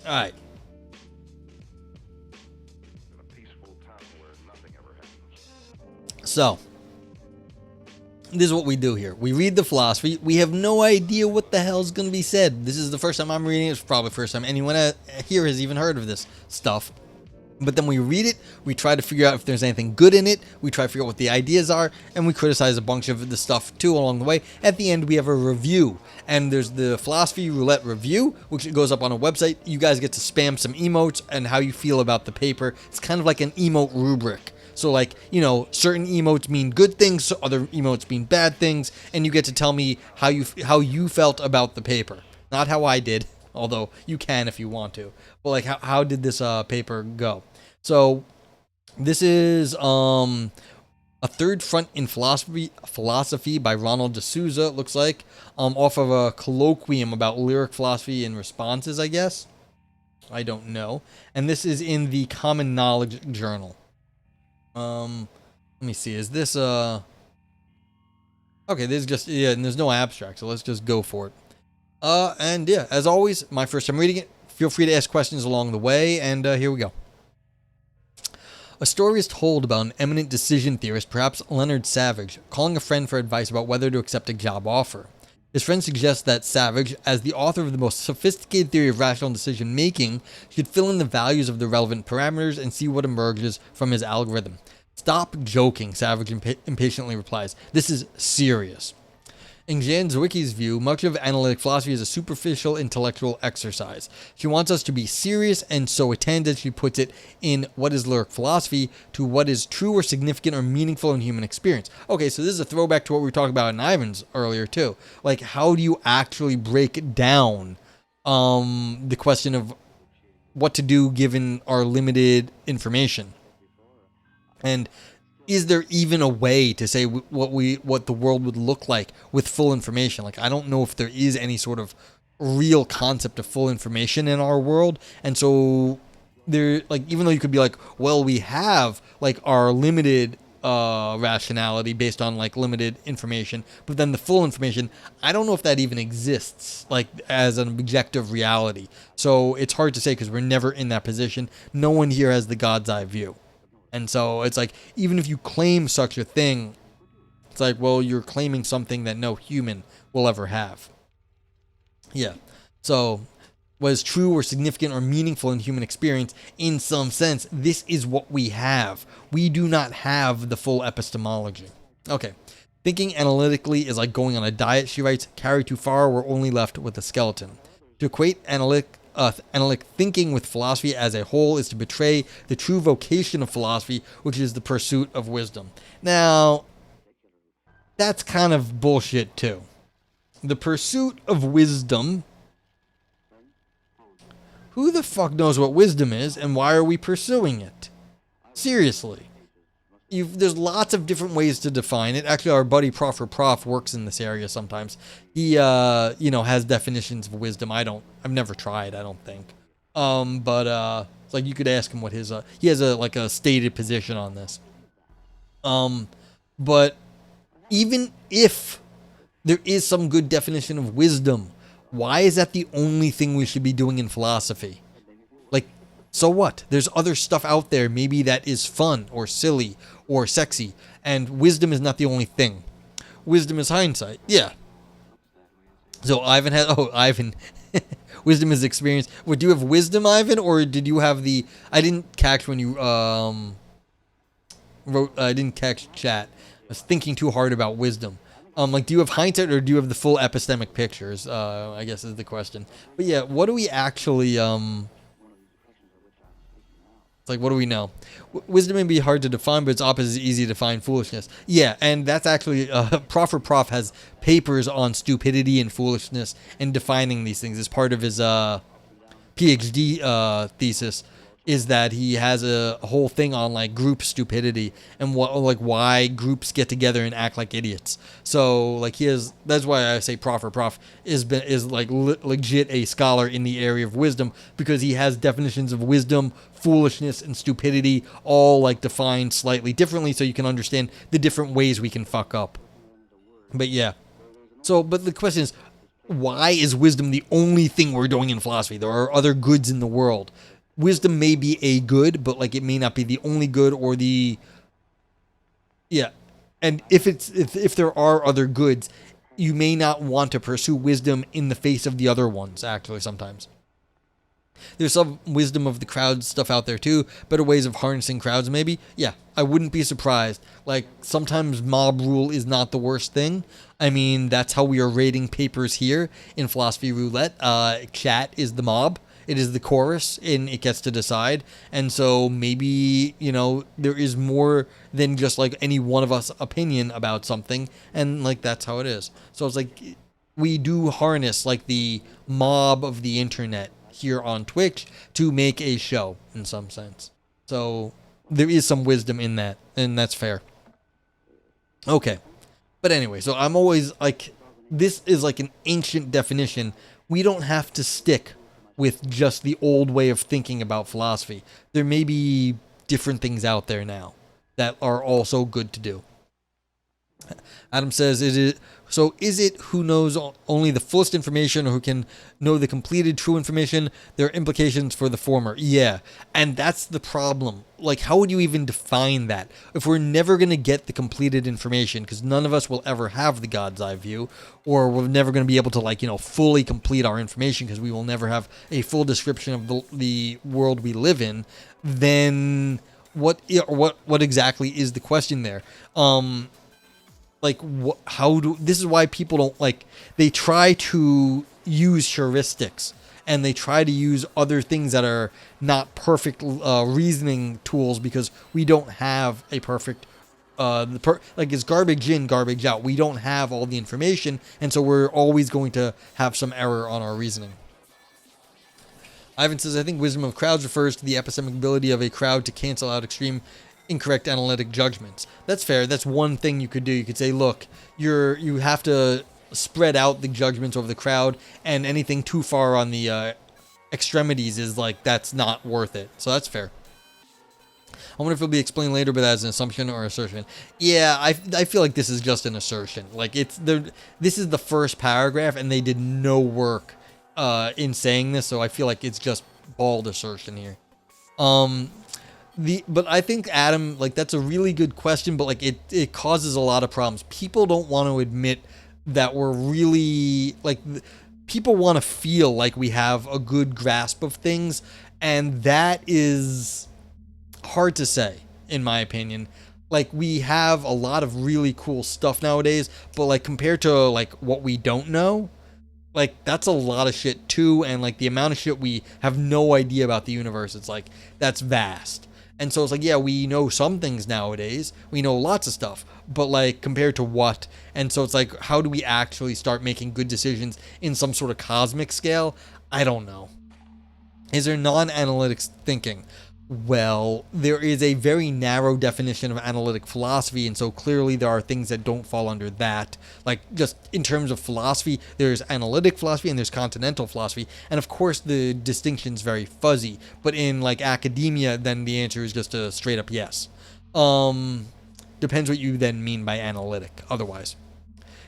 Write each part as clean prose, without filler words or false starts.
All right. So, this is what we do here. We read the philosophy. We have no idea what the hell's going to be said. This is the first time I'm reading it. It's probably the first time anyone here has even heard of this stuff. But then we read it, we try to figure out if there's anything good in it, we try to figure out what the ideas are, and we criticize a bunch of the stuff too along the way. At the end, we have a review, and there's the Philosophy Roulette review, which goes up on a website. You guys get to spam some emotes and how you feel about the paper. It's kind of like an emote rubric. So, like, you know, certain emotes mean good things, so other emotes mean bad things, and you get to tell me how you felt about the paper. Not how I did, although you can if you want to. But, like, how did this paper go? So, this is a third front in philosophy by Ronald de Sousa, it looks like, off of a colloquium about lyric philosophy and responses, I guess. I don't know. And this is in the Common Knowledge Journal. Let me see. Is this okay, this is just, yeah, and there's no abstract, so let's just go for it. And yeah, as always, my first time reading it. Feel free to ask questions along the way, and here we go. A story is told about an eminent decision theorist, perhaps Leonard Savage, calling a friend for advice about whether to accept a job offer. His friend suggests that Savage, as the author of the most sophisticated theory of rational decision-making, should fill in the values of the relevant parameters and see what emerges from his algorithm. Stop joking, Savage impatiently replies. This is serious. In Jan Zwicky's view, much of analytic philosophy is a superficial intellectual exercise. She wants us to be serious, and so attend, as she puts it, in what is lyric philosophy to what is true or significant or meaningful in human experience. Okay, so this is a throwback to what we were talking about in Ivan's earlier, too. Like, how do you actually break down the question of what to do given our limited information? And is there even a way to say what the world would look like with full information? Like, I don't know if there is any sort of real concept of full information in our world. And so there, like, even though you could be like, well, we have like our limited rationality based on like limited information, but then the full information, I don't know if that even exists like as an objective reality. So it's hard to say because we're never in that position. No one here has the God's eye view. And so it's like, even if you claim such a thing, it's like, well, you're claiming something that no human will ever have. Yeah. So what is true or significant or meaningful in human experience, in some sense, this is what we have. We do not have the full epistemology. Okay. Thinking analytically is like going on a diet, she writes. Carry too far, we're only left with a skeleton. To equate analytic thinking with philosophy as a whole is to betray the true vocation of philosophy, which is the pursuit of wisdom. Now, that's kind of bullshit too. The pursuit of wisdom. Who the fuck knows what wisdom is, and why are we pursuing it? Seriously. There's lots of different ways to define it. Actually, our buddy Prof works in this area sometimes. He, has definitions of wisdom. I've never tried, I don't think. But it's like you could ask him what his, he has a stated position on this. But even if there is some good definition of wisdom, why is that the only thing we should be doing in philosophy? Like, so what? There's other stuff out there maybe that is fun or silly or sexy, and wisdom is not the only thing. Wisdom is hindsight. Yeah. So Ivan, wisdom is experience. What, do you have wisdom, Ivan, or did you have the? I didn't catch when you wrote. I didn't catch chat. I was thinking too hard about wisdom. Do you have hindsight or do you have the full epistemic pictures? I guess is the question. But yeah, what do we actually It's like, what do we know? Wisdom may be hard to define, but its opposite is easy to define: foolishness. Yeah, and that's actually, Prof has papers on stupidity and foolishness and defining these things as part of his PhD thesis. Is that he has a whole thing on like group stupidity and why groups get together and act like idiots. So like that's why I say Prof is legit a scholar in the area of wisdom, because he has definitions of wisdom, foolishness, and stupidity all like defined slightly differently, so you can understand the different ways we can fuck up. But yeah. So, but the question is, why is wisdom the only thing we're doing in philosophy? There are other goods in the world. Wisdom may be a good, but like it may not be the only good or the yeah. And if there are other goods, you may not want to pursue wisdom in the face of the other ones, actually sometimes. There's some wisdom of the crowd stuff out there too, better ways of harnessing crowds maybe. Yeah, I wouldn't be surprised. Like, sometimes mob rule is not the worst thing. I mean, that's how we are rating papers here in Philosophy Roulette. Chat is the mob. It is the chorus, and it gets to decide. And so maybe, there is more than just like any one of us opinion about something, and like that's how it is. So it's like we do harness like the mob of the internet here on Twitch to make a show in some sense. So there is some wisdom in that, and that's fair. Okay. But anyway, so I'm always like, this is like an ancient definition. We don't have to stick with just the old way of thinking about philosophy. There may be different things out there now that are also good to do. Adam says, is it who knows only the fullest information or who can know the completed true information? There are implications for the former. Yeah, and that's the problem. Like, how would you even define that? If we're never going to get the completed information, because none of us will ever have the God's eye view, or we're never going to be able to, fully complete our information because we will never have a full description of the world we live in, then what exactly is the question there? This is why people don't they try to use heuristics and they try to use other things that are not perfect reasoning tools because we don't have a perfect it's garbage in, garbage out. We don't have all the information, and so we're always going to have some error on our reasoning. Ivan says, I think wisdom of crowds refers to the epistemic ability of a crowd to cancel out extreme incorrect analytic judgments. That's fair. That's one thing you could do. You could say, look, you have to spread out the judgments over the crowd, and anything too far on the extremities is that's not worth it. So that's fair. I wonder if it'll be explained later, but as an assumption or assertion. Yeah, I feel like this is just an assertion. This is the first paragraph, and they did no work in saying this, so I feel like it's just bald assertion here. But I think, Adam, that's a really good question, but it causes a lot of problems. People don't want to admit that we're really people want to feel like we have a good grasp of things, and that is hard to say, in my opinion. We have a lot of really cool stuff nowadays, but compared to what we don't know, that's a lot of shit too, and the amount of shit we have no idea about the universe, it's that's vast. And so it's yeah, we know some things nowadays. We know lots of stuff, but compared to what? And so it's how do we actually start making good decisions in some sort of cosmic scale? I don't know. Is there non-analytics thinking? Well, there is a very narrow definition of analytic philosophy, and so clearly there are things that don't fall under that. Just in terms of philosophy, there's analytic philosophy and there's continental philosophy, and of course the distinction's very fuzzy, but in academia, then the answer is just a straight up yes. Depends what you then mean by analytic, otherwise.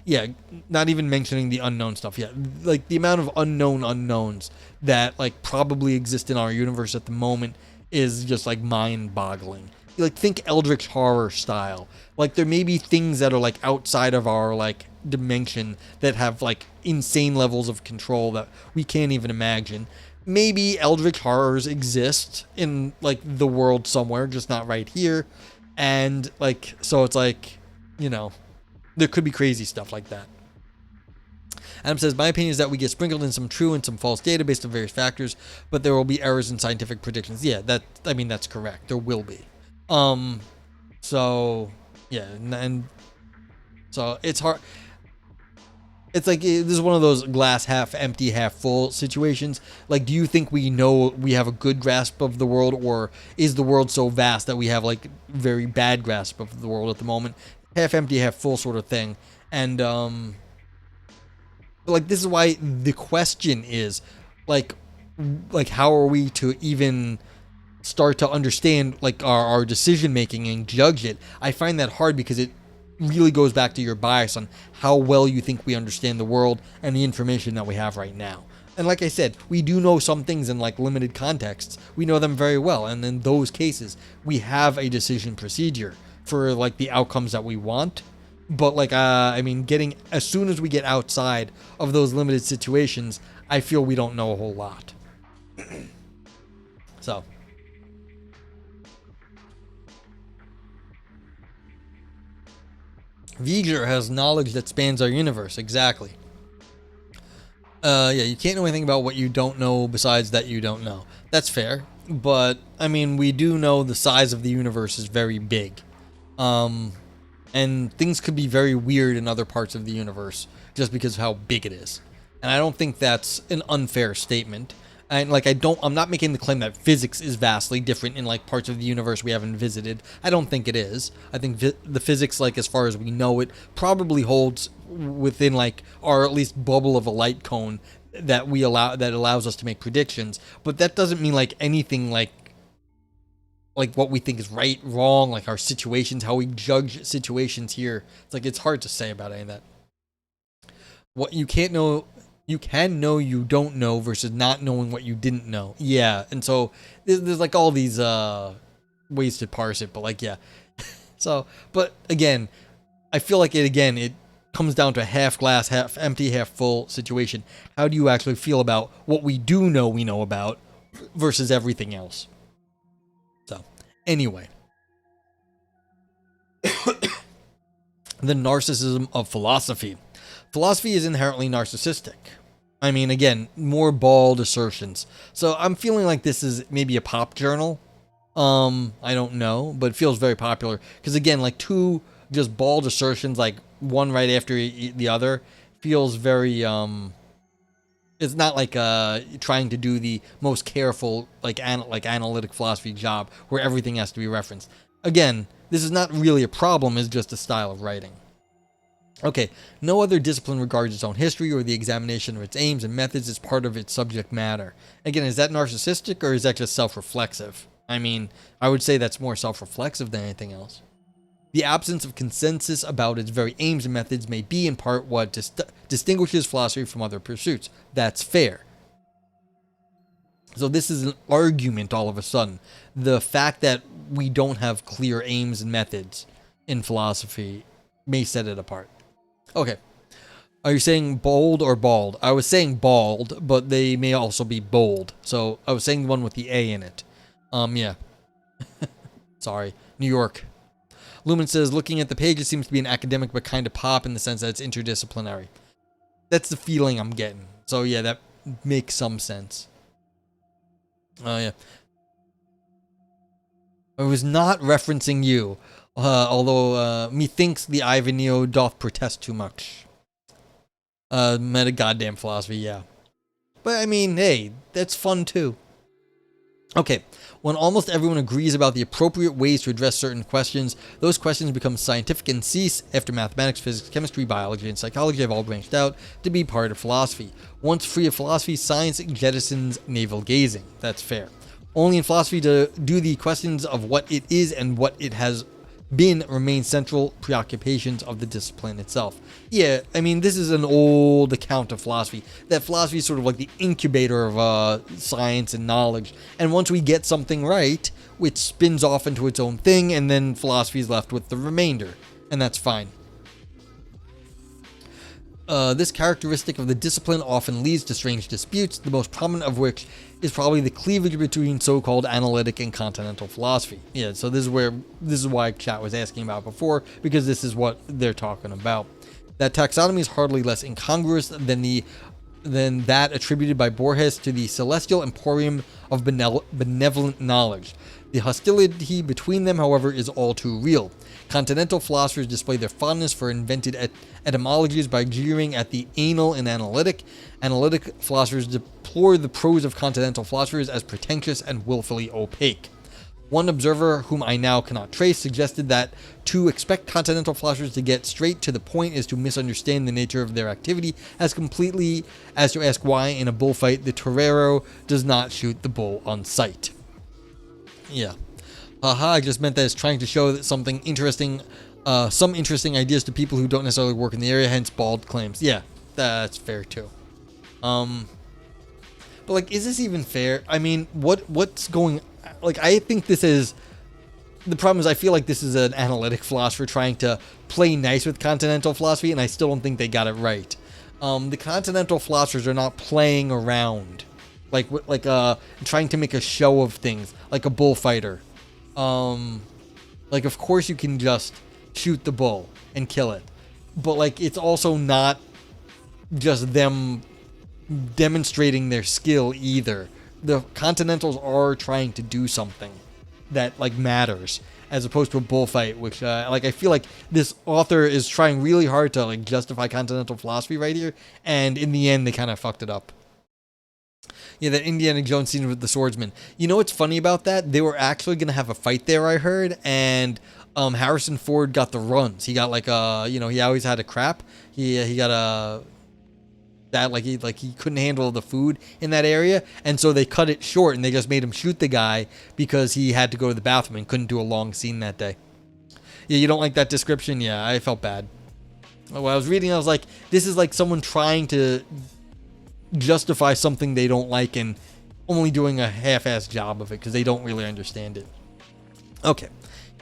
Yeah, not even mentioning the unknown stuff. Yeah, the amount of unknown unknowns that probably exist in our universe at the moment is just mind-boggling. Think Eldritch horror style. There may be things that are outside of our dimension that have insane levels of control that we can't even imagine. Maybe Eldritch horrors exist in the world somewhere, just not right here. And so it's there could be crazy stuff like that. Adam says, my opinion is that we get sprinkled in some true and some false data based on various factors, but there will be errors in scientific predictions. Yeah, that's correct. There will be. So, yeah, and so it's hard. It's this is one of those glass half empty, half full situations. Do you think we know we have a good grasp of the world, or is the world so vast that we have very bad grasp of the world at the moment? Half empty, half full sort of thing. And, this is why the question is, how are we to even start to understand, our decision making and judge it? I find that hard because really goes back to your bias on how well you think we understand the world and the information that we have right now. And like I said, we do know some things in like limited contexts. We know them very well. And in those cases, we have a decision procedure for like the outcomes that we want. But like, I mean, as soon as we get outside of those limited situations, I feel we don't know a whole lot. So. V'ger has knowledge that spans our universe. Exactly. Yeah, you can't know anything about what you don't know besides that you don't know. That's fair. But, I mean, we do know the size of the universe is very big. And things could be very weird in other parts of the universe just because of how big it is. And I don't think that's an unfair statement. And like I'm not making the claim that physics is vastly different in like parts of the universe we haven't visited. I don't think it is. I think the physics, like as far as we know it, probably holds within like our at least bubble of a light cone that allows us to make predictions. But that doesn't mean like anything like what we think is right, wrong, like our situations, how we judge situations here. It's like it's hard to say about any of that. What you can't know. You can know you don't know versus not knowing what you didn't know. Yeah, and so there's like all these ways to parse it, but like, yeah. So, but again, I feel like it comes down to a half glass, half empty, half full situation. How do you actually feel about what we do know we know about versus everything else? So, anyway. The narcissism of philosophy. Philosophy is inherently narcissistic. I mean, again, more bald assertions. So I'm feeling like this is maybe a pop journal. I don't know, but it feels very popular. Because again, like two just bald assertions, like one right after the other, feels very, it's not like trying to do the most careful, like analytic philosophy job where everything has to be referenced. Again, this is not really a problem, it's just a style of writing. Okay, no other discipline regards its own history or the examination of its aims and methods as part of its subject matter. Again, is that narcissistic or is that just self-reflexive? I mean, I would say that's more self-reflexive than anything else. The absence of consensus about its very aims and methods may be in part what distinguishes philosophy from other pursuits. That's fair. So this is an argument all of a sudden. The fact that we don't have clear aims and methods in philosophy may set it apart. Okay. Are you saying bold or bald? I was saying bald, but they may also be bold. So I was saying the one with the A in it. Yeah. Sorry. New York. Lumen says, looking at the page, it seems to be an academic, but kind of pop in the sense that it's interdisciplinary. That's the feeling I'm getting. So yeah, that makes some sense. Oh yeah. I was not referencing you. Although methinks the Ivaneo doth protest too much. Meta goddamn philosophy, yeah. But I mean, hey, that's fun too. Okay, when almost everyone agrees about the appropriate ways to address certain questions, those questions become scientific and cease after mathematics, physics, chemistry, biology, and psychology have all branched out to be part of philosophy. Once free of philosophy, science jettisons navel gazing. That's fair. Only in philosophy do the questions of what it is and what it has been remain central preoccupations of the discipline itself. Yeah, I mean, this is an old account of philosophy. That philosophy is sort of like the incubator of science and knowledge. And once we get something right, it spins off into its own thing, and then philosophy is left with the remainder. And that's fine. This characteristic of the discipline often leads to strange disputes, the most prominent of which is probably the cleavage between so-called analytic and continental philosophy. Yeah, so this is why chat was asking about before, because this is what they're talking about. That taxonomy is hardly less incongruous than that attributed by Borges to the celestial emporium of benevolent knowledge. The hostility between them, however, is all too real. Continental philosophers display their fondness for invented etymologies by jeering at the anal and analytic. Analytic philosophers deplore the prose of continental philosophers as pretentious and willfully opaque. One observer, whom I now cannot trace, suggested that to expect continental philosophers to get straight to the point is to misunderstand the nature of their activity as completely as to ask why in a bullfight the torero does not shoot the bull on sight. Yeah. Haha, I just meant that it's trying to show that something interesting some interesting ideas to people who don't necessarily work in the area, hence bald claims. Yeah, that's fair too. But like, is this even fair? I mean, what's going, like, I think this is, the problem is I feel like this is an analytic philosopher trying to play nice with continental philosophy, and I still don't think they got it right. The continental philosophers are not playing around, like trying to make a show of things, like a bullfighter. Like, of course you can just shoot the bull and kill it, but like, it's also not just them demonstrating their skill either. The continentals are trying to do something that like matters, as opposed to a bullfight, which like, I feel like this author is trying really hard to like justify continental philosophy right here, and in the end they kind of fucked it up. Yeah, that Indiana Jones scene with the swordsman. You know what's funny about that? They were actually gonna have a fight there, I heard, and Harrison Ford got the runs. He got like he always had a crap. He got a that like he couldn't handle the food in that area, and so they cut it short and they just made him shoot the guy because he had to go to the bathroom and couldn't do a long scene that day. Yeah, you don't like that description? Yeah, I felt bad. When I was reading, I was like, this is like someone trying to justify something they don't like and only doing a half-assed job of it because they don't really understand it. Okay.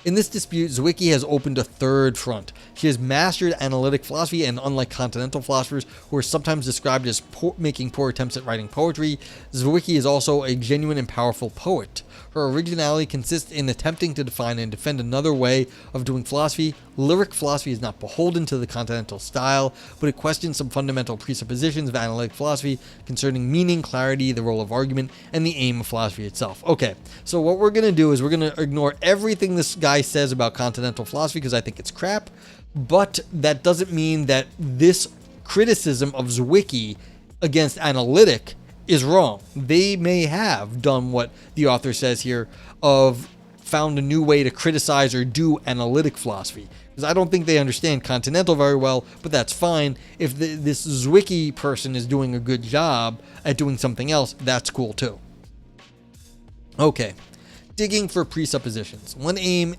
In this dispute, Zwicky has opened a third front. She has mastered analytic philosophy, and unlike continental philosophers, who are sometimes described as making poor attempts at writing poetry, Zwicky is also a genuine and powerful poet. Her originality consists in attempting to define and defend another way of doing philosophy. Lyric philosophy is not beholden to the continental style, but it questions some fundamental presuppositions of analytic philosophy concerning meaning, clarity, the role of argument, and the aim of philosophy itself. Okay, so what we're going to do is we're going to ignore everything this guy says about continental philosophy because I think it's crap, but that doesn't mean that this criticism of Zwicky against analytic is wrong. They may have done what the author says here, of found a new way to criticize or do analytic philosophy, because I don't think they understand continental very well, but that's fine. If this Zwicky person is doing a good job at doing something else, that's cool too. Okay, digging for presuppositions. One aim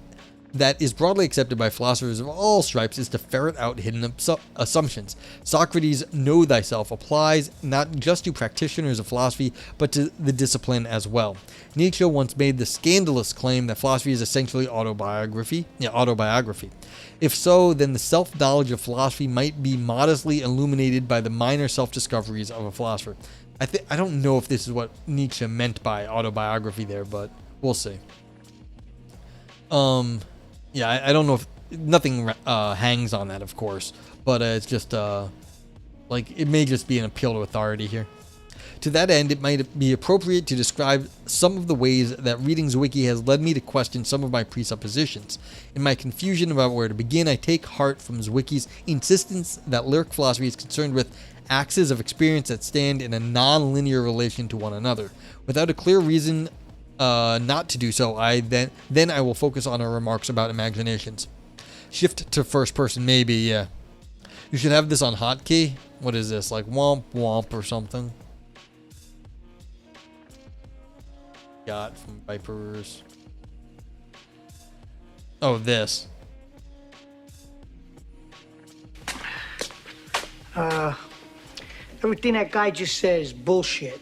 that is broadly accepted by philosophers of all stripes is to ferret out hidden assumptions. Socrates' know thyself applies not just to practitioners of philosophy, but to the discipline as well. Nietzsche once made the scandalous claim that philosophy is essentially autobiography. If so, then the self-knowledge of philosophy might be modestly illuminated by the minor self-discoveries of a philosopher. I don't know if this is what Nietzsche meant by autobiography there, but we'll see. Yeah, I don't know if nothing hangs on that, of course, but it's just like, it may just be an appeal to authority here. To that end, it might be appropriate to describe some of the ways that reading Zwicky has led me to question some of my presuppositions. In my confusion about where to begin, I take heart from Zwicky's insistence that lyric philosophy is concerned with axes of experience that stand in a non-linear relation to one another. Without a clear reason not to do so, then I will focus on our remarks about imaginations. Shift to first person, maybe, yeah. You should have this on hotkey. What is this, like womp womp or something? Got from Vipers. Oh, this. Everything that guy just said is bullshit.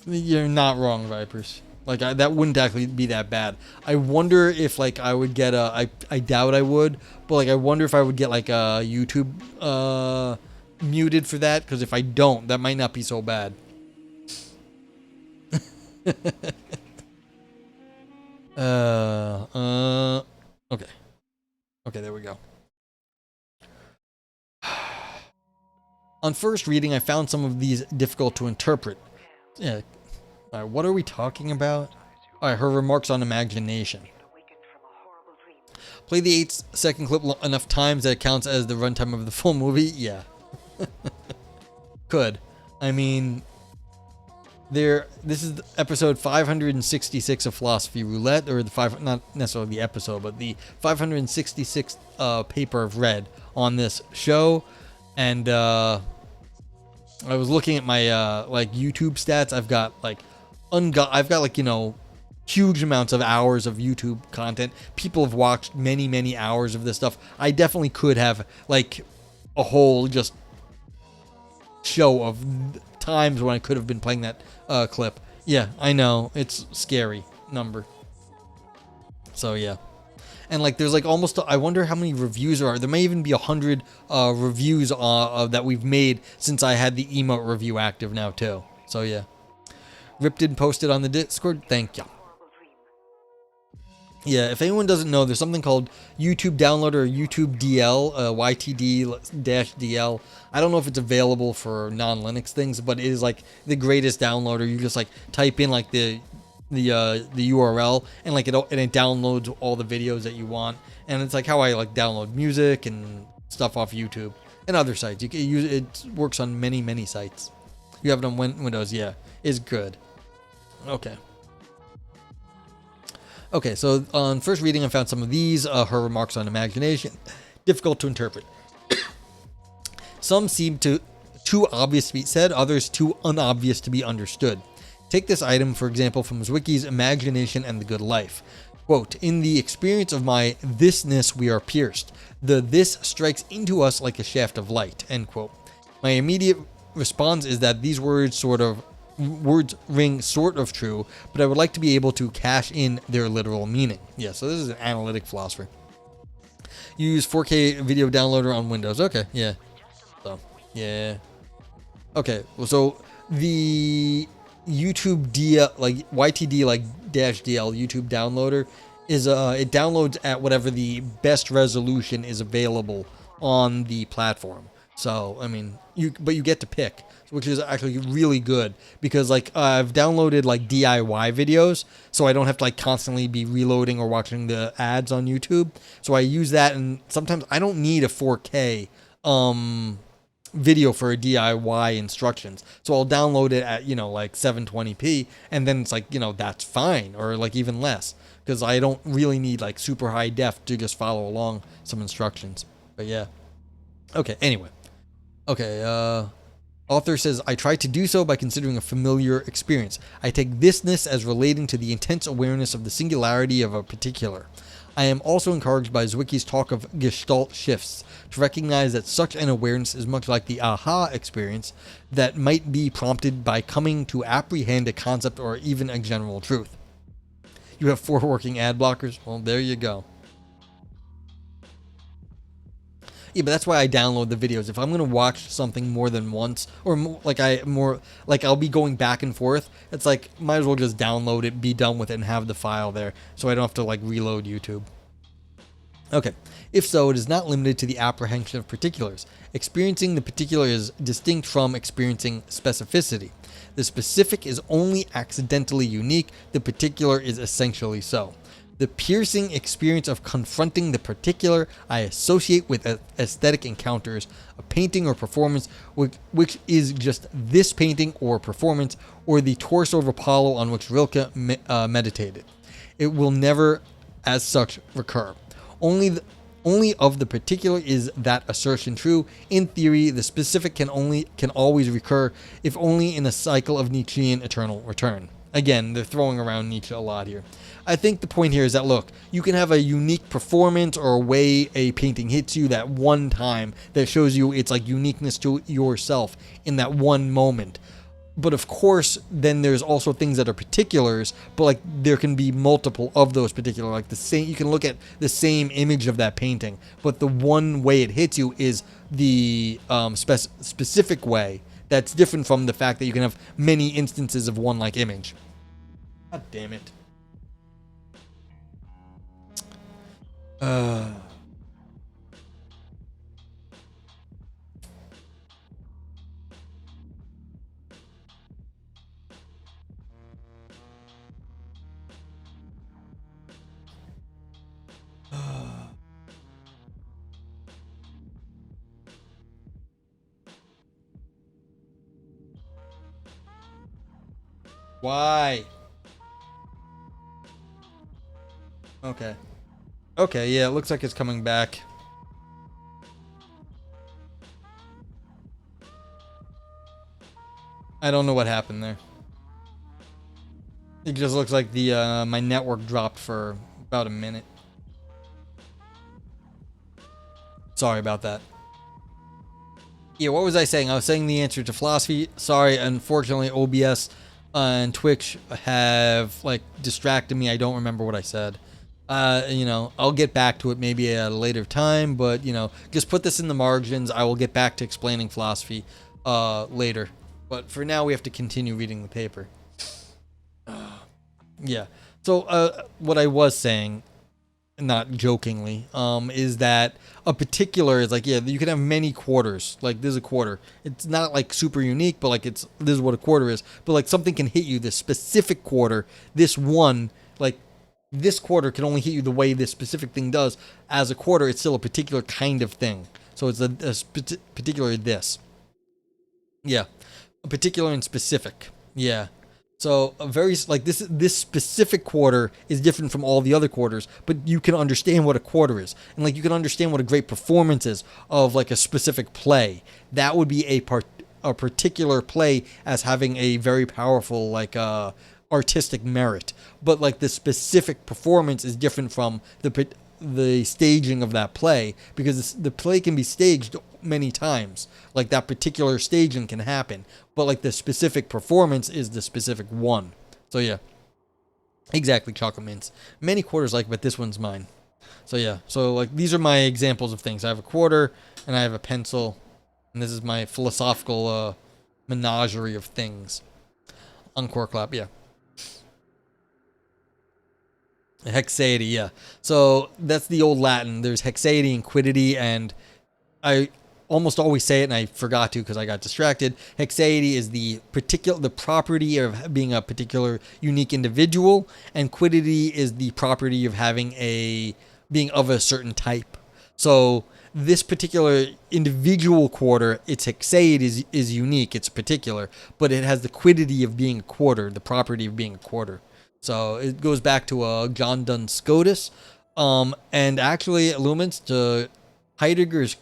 You're not wrong, Vipers. Like, that wouldn't actually be that bad. I wonder if, like, I would get a... I doubt I would, but, like, I wonder if I would get, like, a YouTube muted for that, because if I don't, that might not be so bad. Okay. Okay, there we go. On first reading, I found some of these difficult to interpret. Yeah. All right, what are we talking about? All right, her remarks on imagination. Play the 8-second clip enough times that it counts as the runtime of the full movie? Yeah. Could. I mean, this is episode 566 of Philosophy Roulette, or not necessarily the episode, but the 566th paper I've read on this show. And I was looking at my like YouTube stats. I've got like huge amounts of hours of YouTube content. People have watched many, many hours of this stuff. I definitely could have like a whole just show of times when I could have been playing that clip. Yeah, I know. It's scary number. So yeah. And like there's like almost, I wonder how many reviews there are. There may even be 100 reviews that we've made since I had the emote review active now too. So yeah. Rip did post it on the Discord. Thank you. Yeah, if anyone doesn't know, there's something called YouTube Downloader or YouTube DL, YTD-DL. I don't know if it's available for non-Linux things, but it is like the greatest downloader. You just like type in like the URL and like it downloads all the videos that you want. And it's like how I like download music and stuff off YouTube and other sites. You can use it. It works on many sites. You have it on Windows. Yeah, it's good. Okay, so on first reading, I found some of these. Her remarks on imagination. Difficult to interpret. Some seem too obvious to be said, others too unobvious to be understood. Take this item, for example, from Zwicky's Imagination and the Good Life. Quote, in the experience of my thisness we are pierced. The this strikes into us like a shaft of light, end quote. My immediate response is that these words ring sort of true, but I would like to be able to cash in their literal meaning. Yeah, so this is an analytic philosopher. You use 4K video downloader on Windows. Okay, yeah. So, yeah. Okay, well, so the YouTube DL, like YTD, like dash DL YouTube downloader is it downloads at whatever the best resolution is available on the platform. So, I mean, you get to pick, which is actually really good because like I've downloaded like DIY videos, so I don't have to like constantly be reloading or watching the ads on YouTube. So I use that, and sometimes I don't need a 4K video for a DIY instructions. So I'll download it at, like 720p, and then it's like, that's fine, or like even less, because I don't really need like super high def to just follow along some instructions. But yeah. Okay, anyway. Okay, author says, I try to do so by considering a familiar experience. I take thisness as relating to the intense awareness of the singularity of a particular. I am also encouraged by Zwicky's talk of gestalt shifts, to recognize that such an awareness is much like the aha experience that might be prompted by coming to apprehend a concept or even a general truth. You have 4 working ad blockers? Well, there you go. Yeah, but that's why I download the videos. If I'm going to watch something more than once, or I'll be going back and forth, it's like, might as well just download it, be done with it, and have the file there, so I don't have to like reload YouTube. Okay, if so, it is not limited to the apprehension of particulars. Experiencing the particular is distinct from experiencing specificity. The specific is only accidentally unique, the particular is essentially so. The piercing experience of confronting the particular I associate with aesthetic encounters, a painting or performance, which is just this painting or performance, or the torso of Apollo on which Rilke meditated. It will never, as such, recur. Only of the particular is that assertion true. In theory, the specific can always recur, if only in a cycle of Nietzschean eternal return. Again, they're throwing around Nietzsche a lot here. I think the point here is that, look, you can have a unique performance or a way a painting hits you that one time that shows you its like uniqueness to yourself in that one moment. But of course, then there's also things that are particulars, but like there can be multiple of those particular, like the same, you can look at the same image of that painting, but the one way it hits you is the specific way. That's different from the fact that you can have many instances of one like image. God damn it. Why? Okay. Okay, yeah, it looks like it's coming back. I don't know what happened there. It just looks like the my network dropped for about a minute. Sorry about that. Yeah, what was I saying? I was saying the answer to philosophy. Sorry, unfortunately, OBS and Twitch have like distracted me. I don't remember what I said. I'll get back to it maybe at a later time, but just put this in the margins. I will get back to explaining philosophy later. But for now, we have to continue reading the paper. Yeah. So what I was saying, not jokingly, is that a particular is like, yeah, you can have many quarters. Like, there's a quarter. It's not like super unique, but like this is what a quarter is. But like something can hit you this specific quarter, this one, like this quarter can only hit you the way this specific thing does. As a quarter, it's still a particular kind of thing. So it's a particular this. Yeah. A particular and specific. Yeah. So a very like this specific quarter is different from all the other quarters, but you can understand what a quarter is, and like you can understand what a great performance is of like a specific play. That would be a particular play as having a very powerful like artistic merit, but like the specific performance is different from the staging of that play, because the play can be staged many times. Like that particular staging can happen, but like the specific performance is the specific one. So yeah, exactly, chocolate mints. Many quarters like, but this one's mine. So yeah, so like these are my examples of things. I have a quarter and I have a pencil, and this is my philosophical menagerie of things. Encore clap, yeah. Hexaity, yeah. So that's the old Latin. There's hexaity and quiddity, and I almost always say it, and I forgot to because I got distracted. Hexaity is the property of being a particular unique individual, and quiddity is the property of being of a certain type. So this particular individual quarter, its hexaity is unique, it's particular, but it has the quiddity of being a quarter, the property of being a quarter. So it goes back to John Duns Scotus, and actually Lumens to Heidegger's.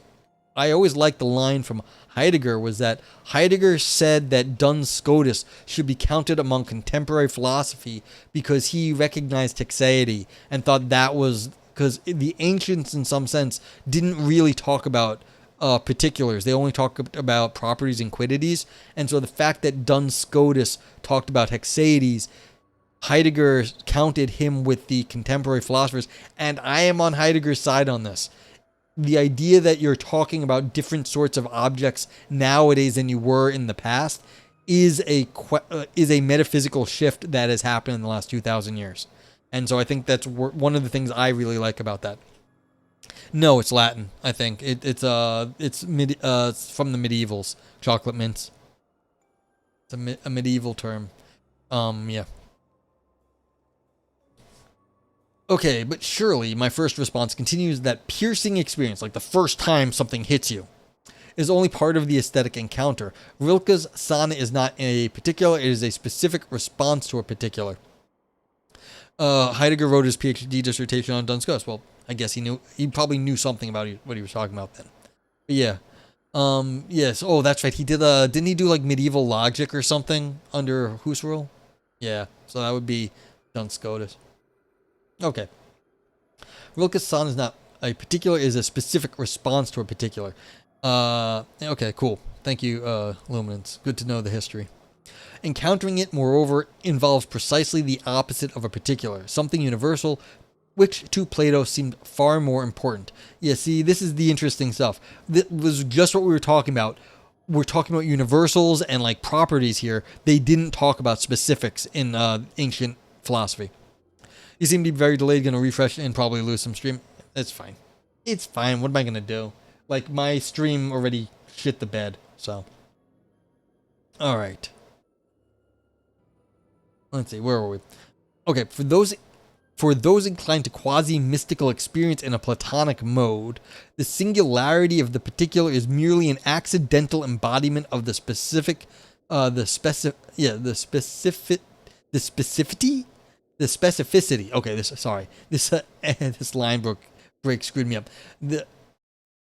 I always liked the line from Heidegger was that Heidegger said that Duns Scotus should be counted among contemporary philosophy because he recognized hexaity and thought that was because the ancients in some sense didn't really talk about particulars. They only talked about properties and quiddities, and so the fact that Duns Scotus talked about hexaities, Heidegger counted him with the contemporary philosophers, and I am on Heidegger's side on this. The idea that you're talking about different sorts of objects nowadays than you were in the past is a metaphysical shift that has happened in the last 2,000 years. And so I think that's one of the things I really like about that. No, it's Latin. I think it's from the medievals. Chocolate mints. It's a medieval term. Yeah. Okay, but surely my first response continues that piercing experience, like the first time something hits you, is only part of the aesthetic encounter. Rilke's sonnet is not a particular, it is a specific response to a particular. Heidegger wrote his PhD dissertation on Duns Scotus. Well, I guess he probably knew something about what he was talking about then. But yeah. Yes, oh, that's right. He did, didn't he do like medieval logic or something under Husserl? Yeah, so that would be Duns Scotus. Okay. Rilke's sonnet is not a particular, is a specific response to a particular. Okay, cool. Thank you, Luminance. Good to know the history. Encountering it, moreover, involves precisely the opposite of a particular, something universal, which to Plato seemed far more important. Yeah, see, this is the interesting stuff. This was just what we were talking about. We're talking about universals and like properties here. They didn't talk about specifics in ancient philosophy. You seem to be very delayed, going to refresh and probably lose some stream. It's fine. It's fine. What am I going to do? Like, my stream already shit the bed, so. Alright. Let's see, where were we? Okay, for those inclined to quasi-mystical experience in a Platonic mode, the singularity of the particular is merely an accidental embodiment of the specific, the specificity. Okay, this line break screwed me up.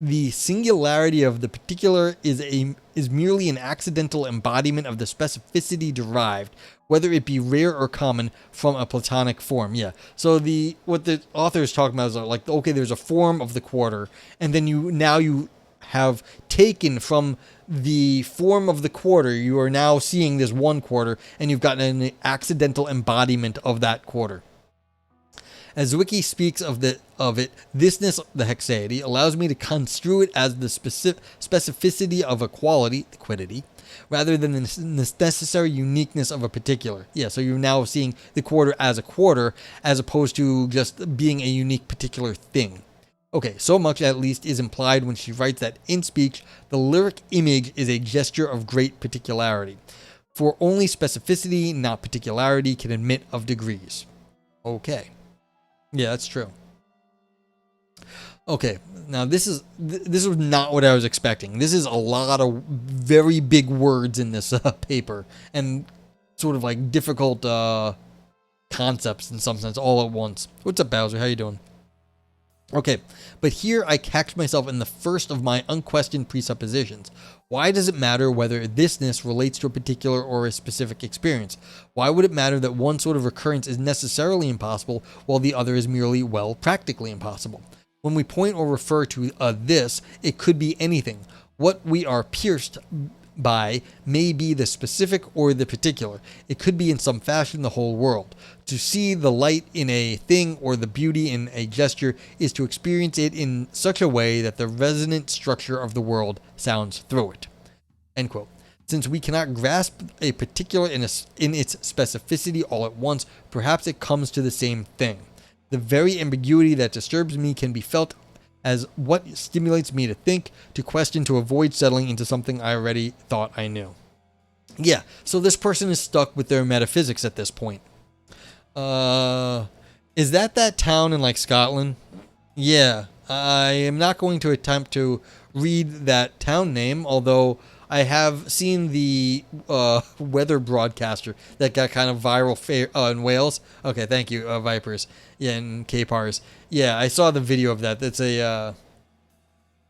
The singularity of the particular is merely an accidental embodiment of the specificity derived, whether it be rare or common, from a Platonic form. Yeah. So what the author is talking about is like, okay, there's a form of the quarter, and then you have taken from the form of the quarter, you are now seeing this one quarter, and you've gotten an accidental embodiment of that quarter. As Wiki speaks of it, thisness, the hexaity, allows me to construe it as the specificity of a quality, the quiddity, rather than the necessary uniqueness of a particular. Yeah, so you're now seeing the quarter, as opposed to just being a unique particular thing. Okay, so much at least is implied when she writes that in speech, the lyric image is a gesture of great particularity. For only specificity, not particularity, can admit of degrees. Okay. Yeah, that's true. Okay, now this is not what I was expecting. This is a lot of very big words in this paper, and sort of like difficult concepts in some sense all at once. What's up, Bowser? How you doing? Okay, but here I catch myself in the first of my unquestioned presuppositions. Why does it matter whether thisness relates to a particular or a specific experience? Why would it matter that one sort of recurrence is necessarily impossible while the other is merely, well, practically impossible? When we point or refer to this, it could be anything. What we are pierced by may be the specific or the particular. It could be in some fashion the whole world. To see the light in a thing or the beauty in a gesture is to experience it in such a way that the resonant structure of the world sounds through it. End quote. Since we cannot grasp a particular in its specificity all at once, perhaps it comes to the same thing. The very ambiguity that disturbs me can be felt as what stimulates me to think, to question, to avoid settling into something I already thought I knew. Yeah, so this person is stuck with their metaphysics at this point. Is that town in like Scotland? Yeah, I am not going to attempt to read that town name, although I have seen the weather broadcaster that got kind of viral in Wales. Okay, thank you, Vipers. Yeah, and Capars. Yeah, I saw the video of that. That's a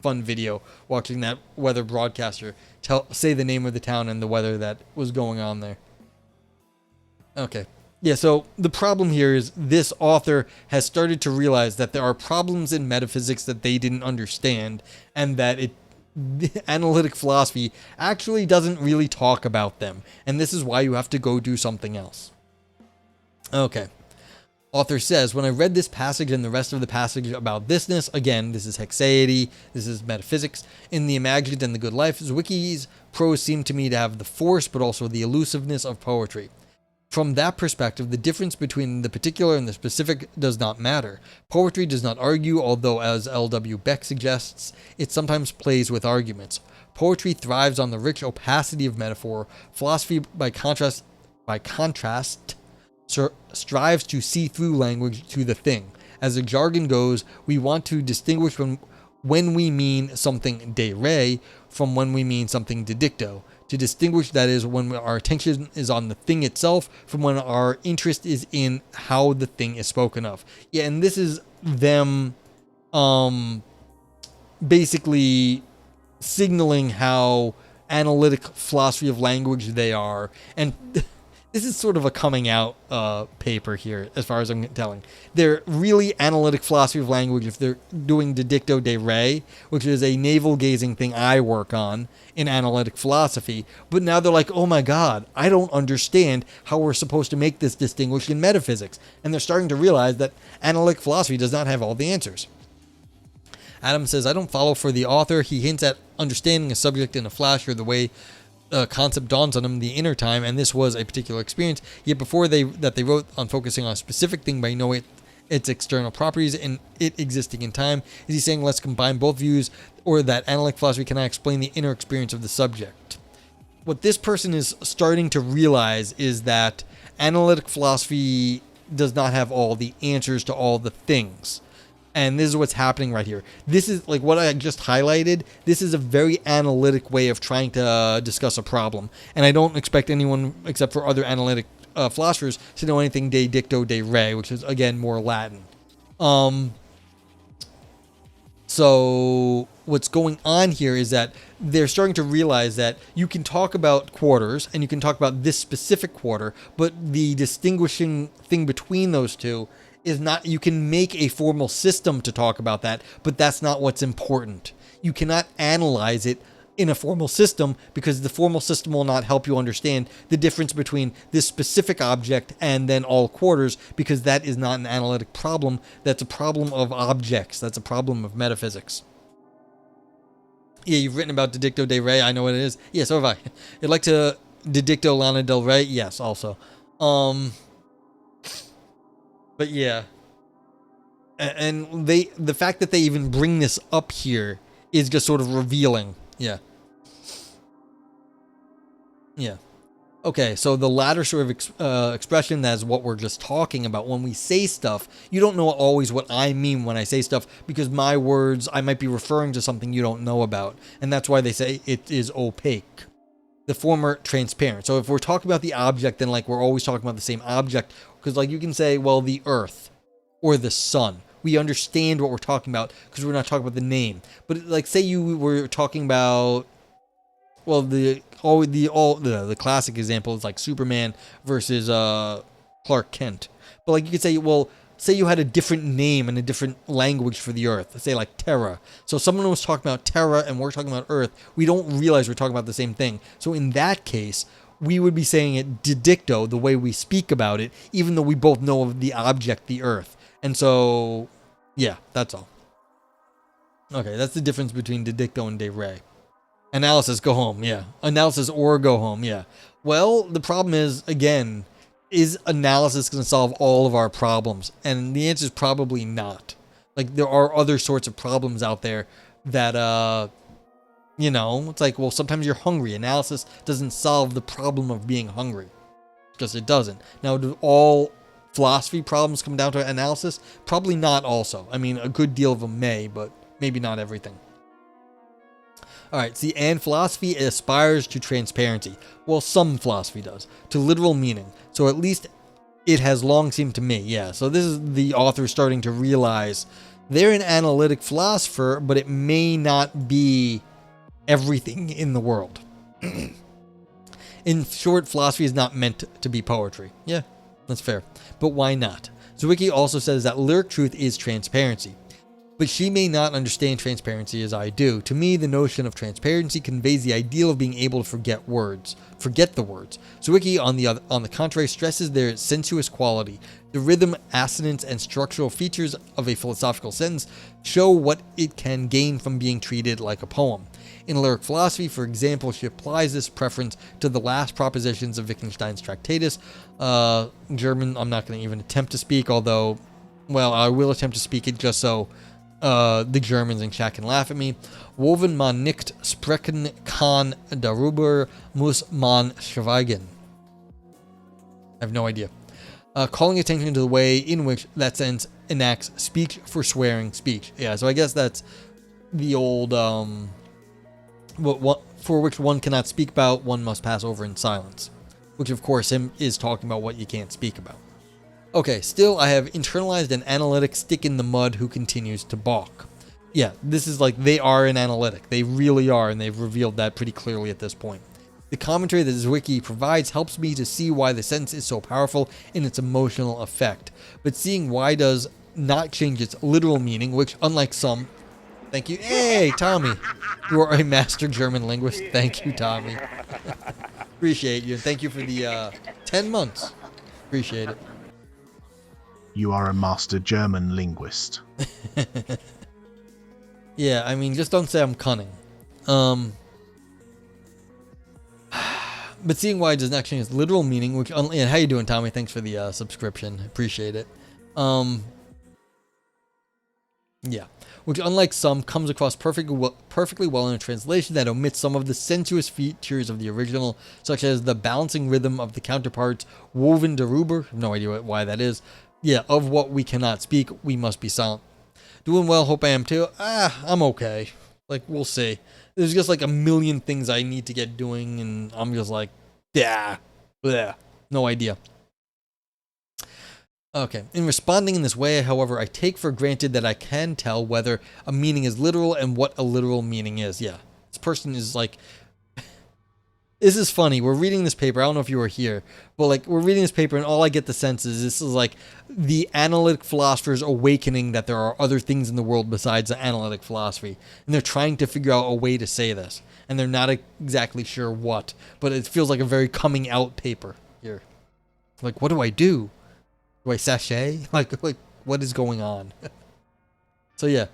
fun video, watching that weather broadcaster say the name of the town and the weather that was going on there. Okay. Yeah, so the problem here is this author has started to realize that there are problems in metaphysics that they didn't understand, and that analytic philosophy actually doesn't really talk about them, and this is why you have to go do something else. Okay. Author says, when I read this passage and the rest of the passage about thisness, again, this is hexaity, this is metaphysics, in the imagined and the good life, Zwicky's prose seemed to me to have the force but also the elusiveness of poetry. From that perspective, the difference between the particular and the specific does not matter. Poetry does not argue, although, as L.W. Beck suggests, it sometimes plays with arguments. Poetry thrives on the rich opacity of metaphor. Philosophy, by contrast, strives to see through language to the thing. As the jargon goes, we want to distinguish when we mean something de re from when we mean something de dicto. To distinguish, that is, when our attention is on the thing itself from when our interest is in how the thing is spoken of. Yeah, and this is them basically signaling how analytic philosophy of language they are. And this is sort of a coming out paper here, as far as I'm telling. They're really analytic philosophy of language if they're doing de dicto de re, which is a navel-gazing thing I work on in analytic philosophy. But now they're like, oh my God, I don't understand how we're supposed to make this distinguish in metaphysics. And they're starting to realize that analytic philosophy does not have all the answers. Adam says, I don't follow for the author. He hints at understanding a subject in a flash or the way concept dawns on him the inner time, and this was a particular experience. Yet before they wrote on focusing on a specific thing by knowing its external properties and it existing in time, is he saying let's combine both views, or that analytic philosophy cannot explain the inner experience of the subject? What this person is starting to realize is that analytic philosophy does not have all the answers to all the things. And this is what's happening right here. This is like what I just highlighted. This is a very analytic way of trying to discuss a problem. And I don't expect anyone, except for other analytic philosophers, to know anything de dicto de re, which is, again, more Latin. So what's going on here is that they're starting to realize that you can talk about quarters and you can talk about this specific quarter, but the distinguishing thing between those two is not, you can make a formal system to talk about that, but that's not what's important. You cannot analyze it in a formal system because the formal system will not help you understand the difference between this specific object and then all quarters, because that is not an analytic problem. That's a problem of objects. That's a problem of metaphysics. Yeah, you've written about Didicto de Re. I know what it is. Yeah, so have I. You'd like to Didicto Lana del Rey? Yes, also. But yeah. And the fact that they even bring this up here is just sort of revealing. Yeah. Yeah. Okay, so the latter sort of expression, that's what we're just talking about. When we say stuff, you don't know always what I mean when I say stuff, because my words, I might be referring to something you don't know about. And that's why they say it is opaque. The former, transparent. So if we're talking about the object, then like we're always talking about the same object. Because like you can say, well, the earth or the sun. We understand what we're talking about because we're not talking about the name. But like say you were talking about, well, the classic example is like Superman versus Clark Kent. But like you could say, well, say you had a different name and a different language for the Earth. Say like Terra. So someone was talking about Terra and we're talking about Earth. We don't realize we're talking about the same thing. So in that case, we would be saying it didicto, the way we speak about it, even though we both know of the object, the Earth. And so, yeah, that's all. Okay, that's the difference between didicto and de re. Analysis, go home, yeah. Analysis or go home, yeah. Well, the problem is, again, is analysis going to solve all of our problems? And the answer is probably not. Like, there are other sorts of problems out there that, you know, it's like, well, sometimes you're hungry. Analysis doesn't solve the problem of being hungry. Because it doesn't. Now, do all philosophy problems come down to analysis? Probably not also. I mean, a good deal of them may, but maybe not everything. All right, see, and philosophy aspires to transparency. Well, some philosophy does, to literal meaning. So at least it has long seemed to me, yeah. So this is the author starting to realize they're an analytic philosopher, but it may not be everything in the world. In short, philosophy is not meant to be poetry. Yeah, that's fair. But why not? Zwicky also says that lyric truth is transparency. But she may not understand transparency as I do. To me, the notion of transparency conveys the ideal of being able to forget the words. Zwicky, on the contrary, stresses their sensuous quality. The rhythm, assonance, and structural features of a philosophical sentence show what it can gain from being treated like a poem. In lyric philosophy, for example, she applies this preference to the last propositions of Wittgenstein's Tractatus. German, I'm not going to even attempt to speak, although, well, I will attempt to speak it just so the Germans in chat can laugh at me. Woven man nicht sprechen kann, darüber muss man schweigen. I have no idea. Calling attention to the way in which that sentence enacts speech for swearing speech. Yeah, so I guess that's the old, for which one cannot speak about, one must pass over in silence. Which, of course, is talking about what you can't speak about. Okay, still, I have internalized an analytic stick in the mud who continues to balk. Yeah, this is like, they are an analytic. They really are, and they've revealed that pretty clearly at this point. The commentary that Zwicky provides helps me to see why the sentence is so powerful in its emotional effect. But seeing why does not change its literal meaning, which, unlike some... Thank you. Hey, Tommy. You are a master German linguist. Thank you, Tommy. Appreciate you. And thank you for the 10 months. Appreciate it. You are a master German linguist. Yeah, I mean, just don't say I'm cunning. But seeing why it does not change its literal meaning, which, and how you doing, Tommy? Thanks for the subscription. Appreciate it. Yeah. Which, unlike some, comes across perfectly well in a translation that omits some of the sensuous features of the original, such as the balancing rhythm of the counterparts, woven darüber, no idea why that is. Yeah, of what we cannot speak, we must be silent. Doing well, hope I am too. I'm okay. Like, we'll see. There's just like a million things I need to get doing, and I'm just like, yeah, bleh, no idea. Okay. In responding in this way, however, I take for granted that I can tell whether a meaning is literal and what a literal meaning is. Yeah. This person is like, this is funny. We're reading this paper. I don't know if you were here, but like we're reading this paper and all I get the sense is this is like the analytic philosophers awakening that there are other things in the world besides the analytic philosophy. And they're trying to figure out a way to say this. And they're not exactly sure what, but it feels like a very coming out paper here. Like, what do I do? Do I sachet? Like what is going on? So yeah.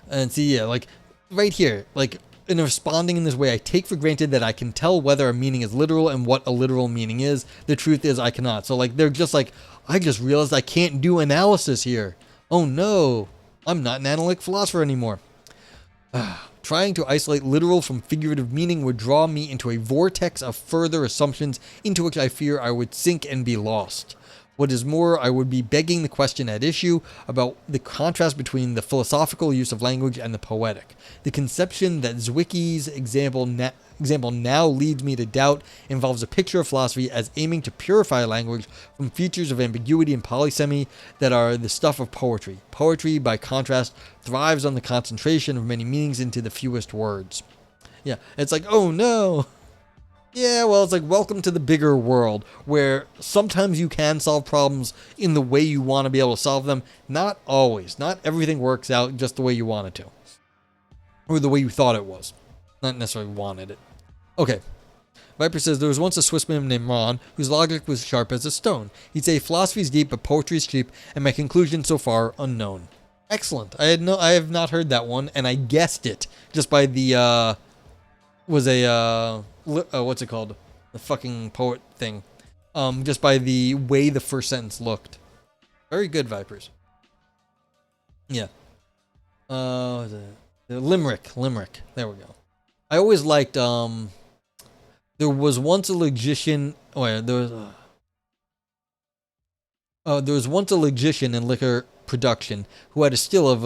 And see, yeah, like right here, like in responding in this way, I take for granted that I can tell whether a meaning is literal and what a literal meaning is. The truth is I cannot. So like they're just like, I just realized I can't do analysis here. Oh no, I'm not an analytic philosopher anymore. Trying to isolate literal from figurative meaning would draw me into a vortex of further assumptions into which I fear I would sink and be lost. What is more, I would be begging the question at issue about the contrast between the philosophical use of language and the poetic. The conception that Zwicky's example now leads me to doubt involves a picture of philosophy as aiming to purify language from features of ambiguity and polysemy that are the stuff of poetry. Poetry, by contrast, thrives on the concentration of many meanings into the fewest words. Yeah, it's like, oh no! Yeah, well, it's like welcome to the bigger world where sometimes you can solve problems in the way you want to be able to solve them. Not always. Not everything works out just the way you want it to. Or the way you thought it was. Not necessarily wanted it. Okay. Viper says, there was once a Swissman named Ron whose logic was sharp as a stone. He'd say philosophy is deep, but poetry is cheap, and my conclusion so far unknown. Excellent. I have not heard that one, and I guessed it just by the, what's it called? The fucking poet thing. Just by the way the first sentence looked. Very good, Vipers. Yeah. The limerick. There we go. I always liked, there was once a logician, there was once a logician in liquor production who had a still of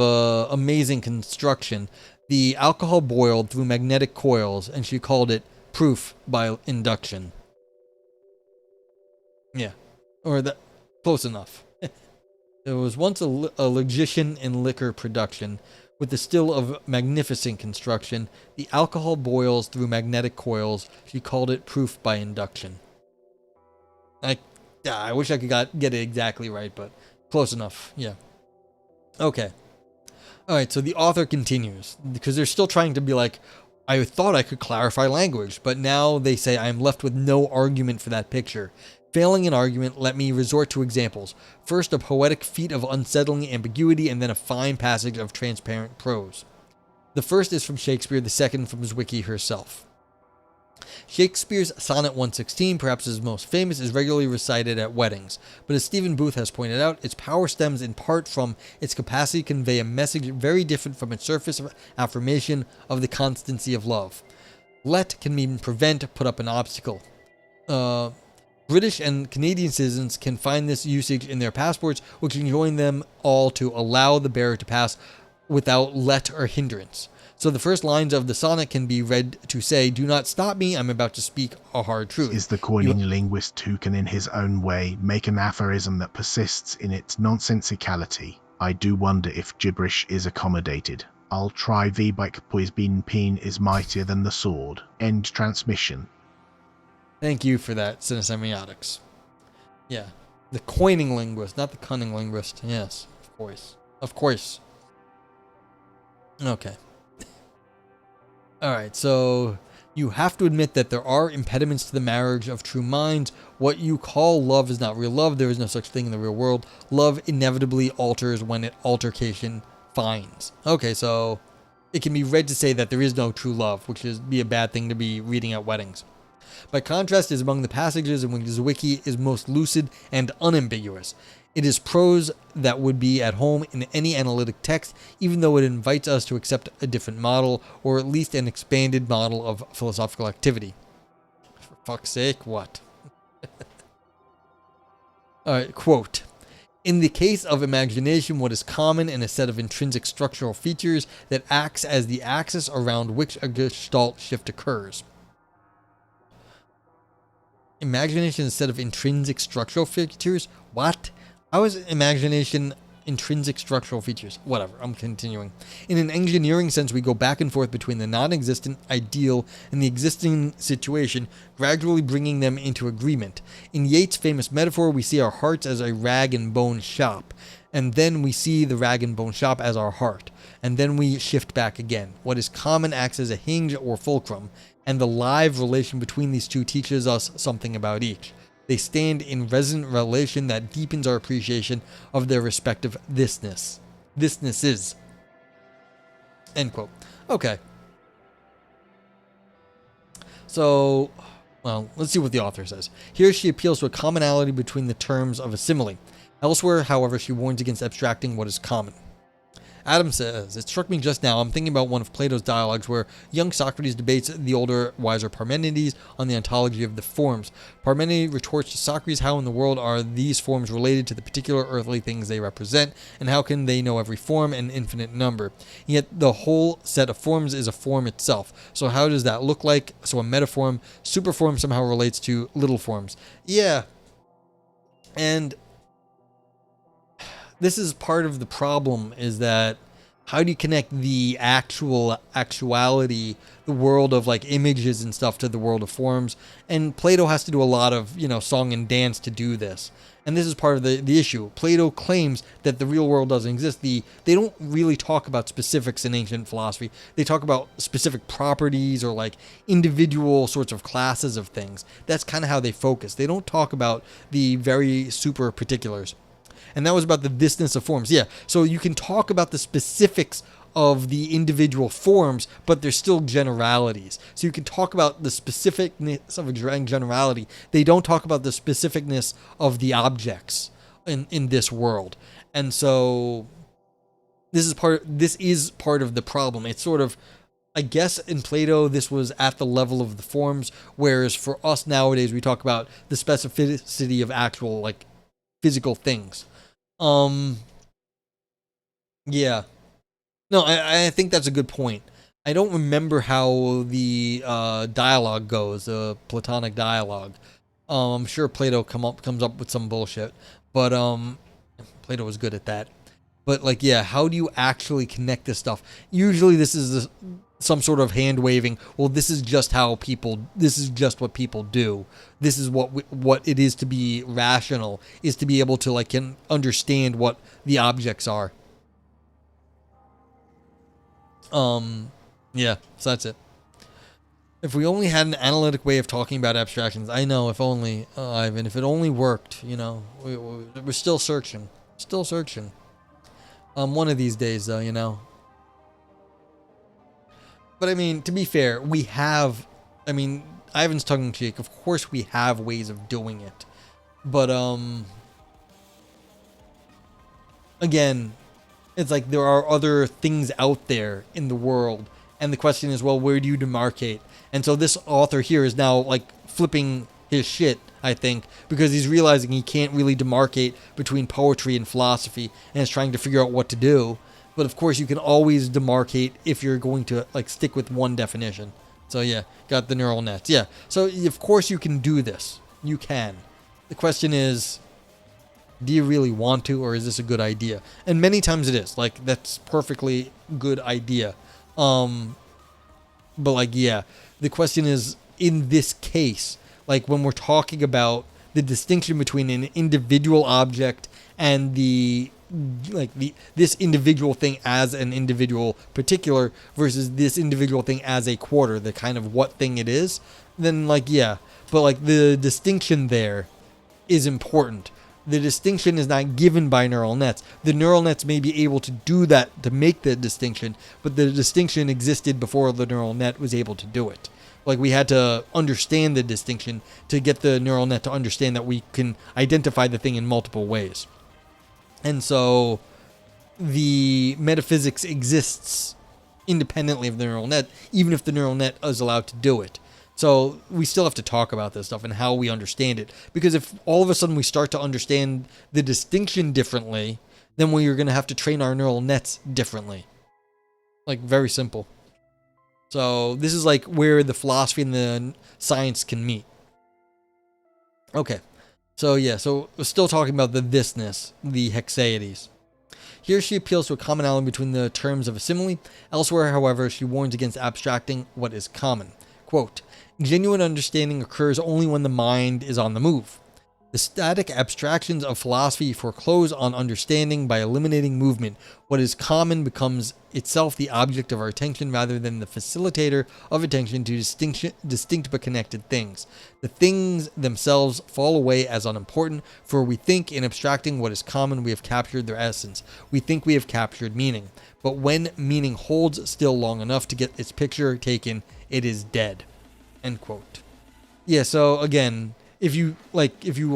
amazing construction. The alcohol boiled through magnetic coils, and she called it proof by induction. Yeah. Or that, close enough. There was once a logician in liquor production with the still of magnificent construction. The alcohol boils through magnetic coils. She called it proof by induction. I wish I could get it exactly right, but close enough. Yeah. Okay. Alright, so the author continues, because they're still trying to be like, I thought I could clarify language, but now they say I am left with no argument for that picture. Failing an argument, let me resort to examples. First, a poetic feat of unsettling ambiguity, and then a fine passage of transparent prose. The first is from Shakespeare, the second from Zwicky herself. Shakespeare's Sonnet 116, perhaps his most famous, is regularly recited at weddings, but as Stephen Booth has pointed out, its power stems in part from its capacity to convey a message very different from its surface affirmation of the constancy of love. Let can mean prevent, put up an obstacle. British and Canadian citizens can find this usage in their passports, which enjoin them all to allow the bearer to pass without let or hindrance. So the first lines of the sonnet can be read to say, do not stop me, I'm about to speak a hard truth. Is the coining linguist who can in his own way make an aphorism that persists in its nonsensicality. I do wonder if gibberish is accommodated. I'll try V-bike pois bin peen is mightier than the sword. End transmission. Thank you for that, Cinesemiotics. Yeah. The coining linguist, not the cunning linguist. Yes, of course. Of course. Okay. Alright, so you have to admit that there are impediments to the marriage of true minds. What you call love is not real love. There is no such thing in the real world. Love inevitably alters when it altercation finds. Okay, so it can be read to say that there is no true love, which is be a bad thing to be reading at weddings. By contrast, is among the passages in which Zwicky is most lucid and unambiguous. It is prose that would be at home in any analytic text, even though it invites us to accept a different model, or at least an expanded model of philosophical activity. For fuck's sake, what? Alright, quote. In the case of imagination, what is common in a set of intrinsic structural features that acts as the axis around which a gestalt shift occurs. imagination instead of intrinsic structural features. What? How is imagination intrinsic structural features? Whatever, I'm continuing. In an engineering sense, we go back and forth between the non-existent ideal and the existing situation, gradually bringing them into agreement. In Yeats' famous metaphor, we see our hearts as a rag and bone shop, and then we see the rag and bone shop as our heart, and then we shift back again. What is common acts as a hinge or fulcrum, and the live relation between these two teaches us something about each. They stand in resonant relation that deepens our appreciation of their respective thisnesses. End quote. Okay. So, well, let's see what the author says. Here she appeals to a commonality between the terms of a simile. Elsewhere, however, she warns against abstracting what is common. Adam says, it struck me just now, I'm thinking about one of Plato's dialogues where young Socrates debates the older, wiser Parmenides on the ontology of the forms. Parmenides retorts to Socrates, how in the world are these forms related to the particular earthly things they represent, and how can they know every form and infinite number? Yet the whole set of forms is a form itself. So how does that look like? So a metaform, superform somehow relates to little forms. Yeah. And this is part of the problem, is that how do you connect the actuality, the world of like images and stuff, to the world of forms? And Plato has to do a lot of, song and dance to do this. And this is part of the issue. Plato claims that the real world doesn't exist. They don't really talk about specifics in ancient philosophy. They talk about specific properties or like individual sorts of classes of things. That's kind of how they focus. They don't talk about the very super particulars. And that was about the thisness of forms. Yeah, so you can talk about the specifics of the individual forms, but they're still generalities. So you can talk about the specificness of a generality. They don't talk about the specificness of the objects in this world. And so this is part of the problem. It's sort of, I guess in Plato, this was at the level of the forms, whereas for us nowadays, we talk about the specificity of actual, like, physical things. Yeah. No, I think that's a good point. I don't remember how the dialogue goes, the Platonic dialogue. I'm sure Plato comes up with some bullshit, but Plato was good at that. But like, yeah, how do you actually connect this stuff? Usually, this is some sort of hand waving. Well, this is just what people do. This is what it is to be rational, is to be able to like understand what the objects are. Yeah, so that's it. If we only had an analytic way of talking about abstractions, I know, if only, Ivan, if it only worked, we're still searching. One of these days, though, But I mean, to be fair, Ivan's tongue-in-cheek. Of course we have ways of doing it. But, again, it's like there are other things out there in the world. And the question is, well, where do you demarcate? And so this author here is now, like, flipping his shit, I think, because he's realizing he can't really demarcate between poetry and philosophy, and is trying to figure out what to do. But of course, you can always demarcate if you're going to like stick with one definition. So yeah, got the neural nets. Yeah, so of course you can do this. You can. The question is, do you really want to, or is this a good idea? And many times it is. Like, that's perfectly good idea. But like, yeah, the question is, in this case, like when we're talking about the distinction between an individual object and this individual thing as an individual particular versus this individual thing as a quarter, the kind of what thing it is, then like, yeah, but like the distinction there is important. The distinction is not given by neural nets. The neural nets may be able to do that, to make the distinction, but the distinction existed before the neural net was able to do it. Like, we had to understand the distinction to get the neural net to understand that we can identify the thing in multiple ways. And so the metaphysics exists independently of the neural net, even if the neural net is allowed to do it. So we still have to talk about this stuff and how we understand it. Because if all of a sudden we start to understand the distinction differently, then we are going to have to train our neural nets differently. Like, very simple. So this is like where the philosophy and the science can meet. Okay. So yeah, so we're still talking about the thisness, the hexaides. Here she appeals to a commonality between the terms of a simile. Elsewhere, however, she warns against abstracting what is common. Quote, genuine understanding occurs only when the mind is on the move. The static abstractions of philosophy foreclose on understanding by eliminating movement. What is common becomes itself the object of our attention rather than the facilitator of attention to distinct but connected things. The things themselves fall away as unimportant, for we think in abstracting what is common we have captured their essence. We think we have captured meaning. But when meaning holds still long enough to get its picture taken, it is dead. End quote. Yeah, so again, if you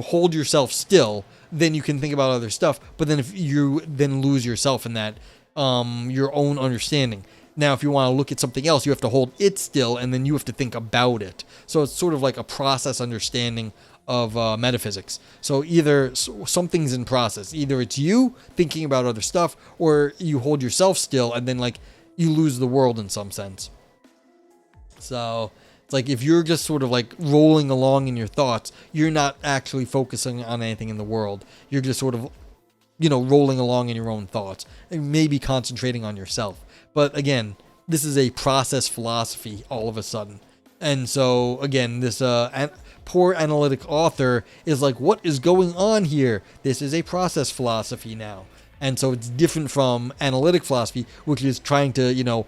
hold yourself still, then you can think about other stuff. But then if you then lose yourself in that, your own understanding. Now, if you want to look at something else, you have to hold it still, and then you have to think about it. So it's sort of like a process understanding of metaphysics. So either something's in process. Either it's you thinking about other stuff, or you hold yourself still, and then like you lose the world in some sense. So like if you're just sort of like rolling along in your thoughts, you're not actually focusing on anything in the world. You're just sort of, rolling along in your own thoughts and maybe concentrating on yourself. But again, this is a process philosophy all of a sudden. And so again, this poor analytic author is like, what is going on here? This is a process philosophy now. And so it's different from analytic philosophy, which is trying to, be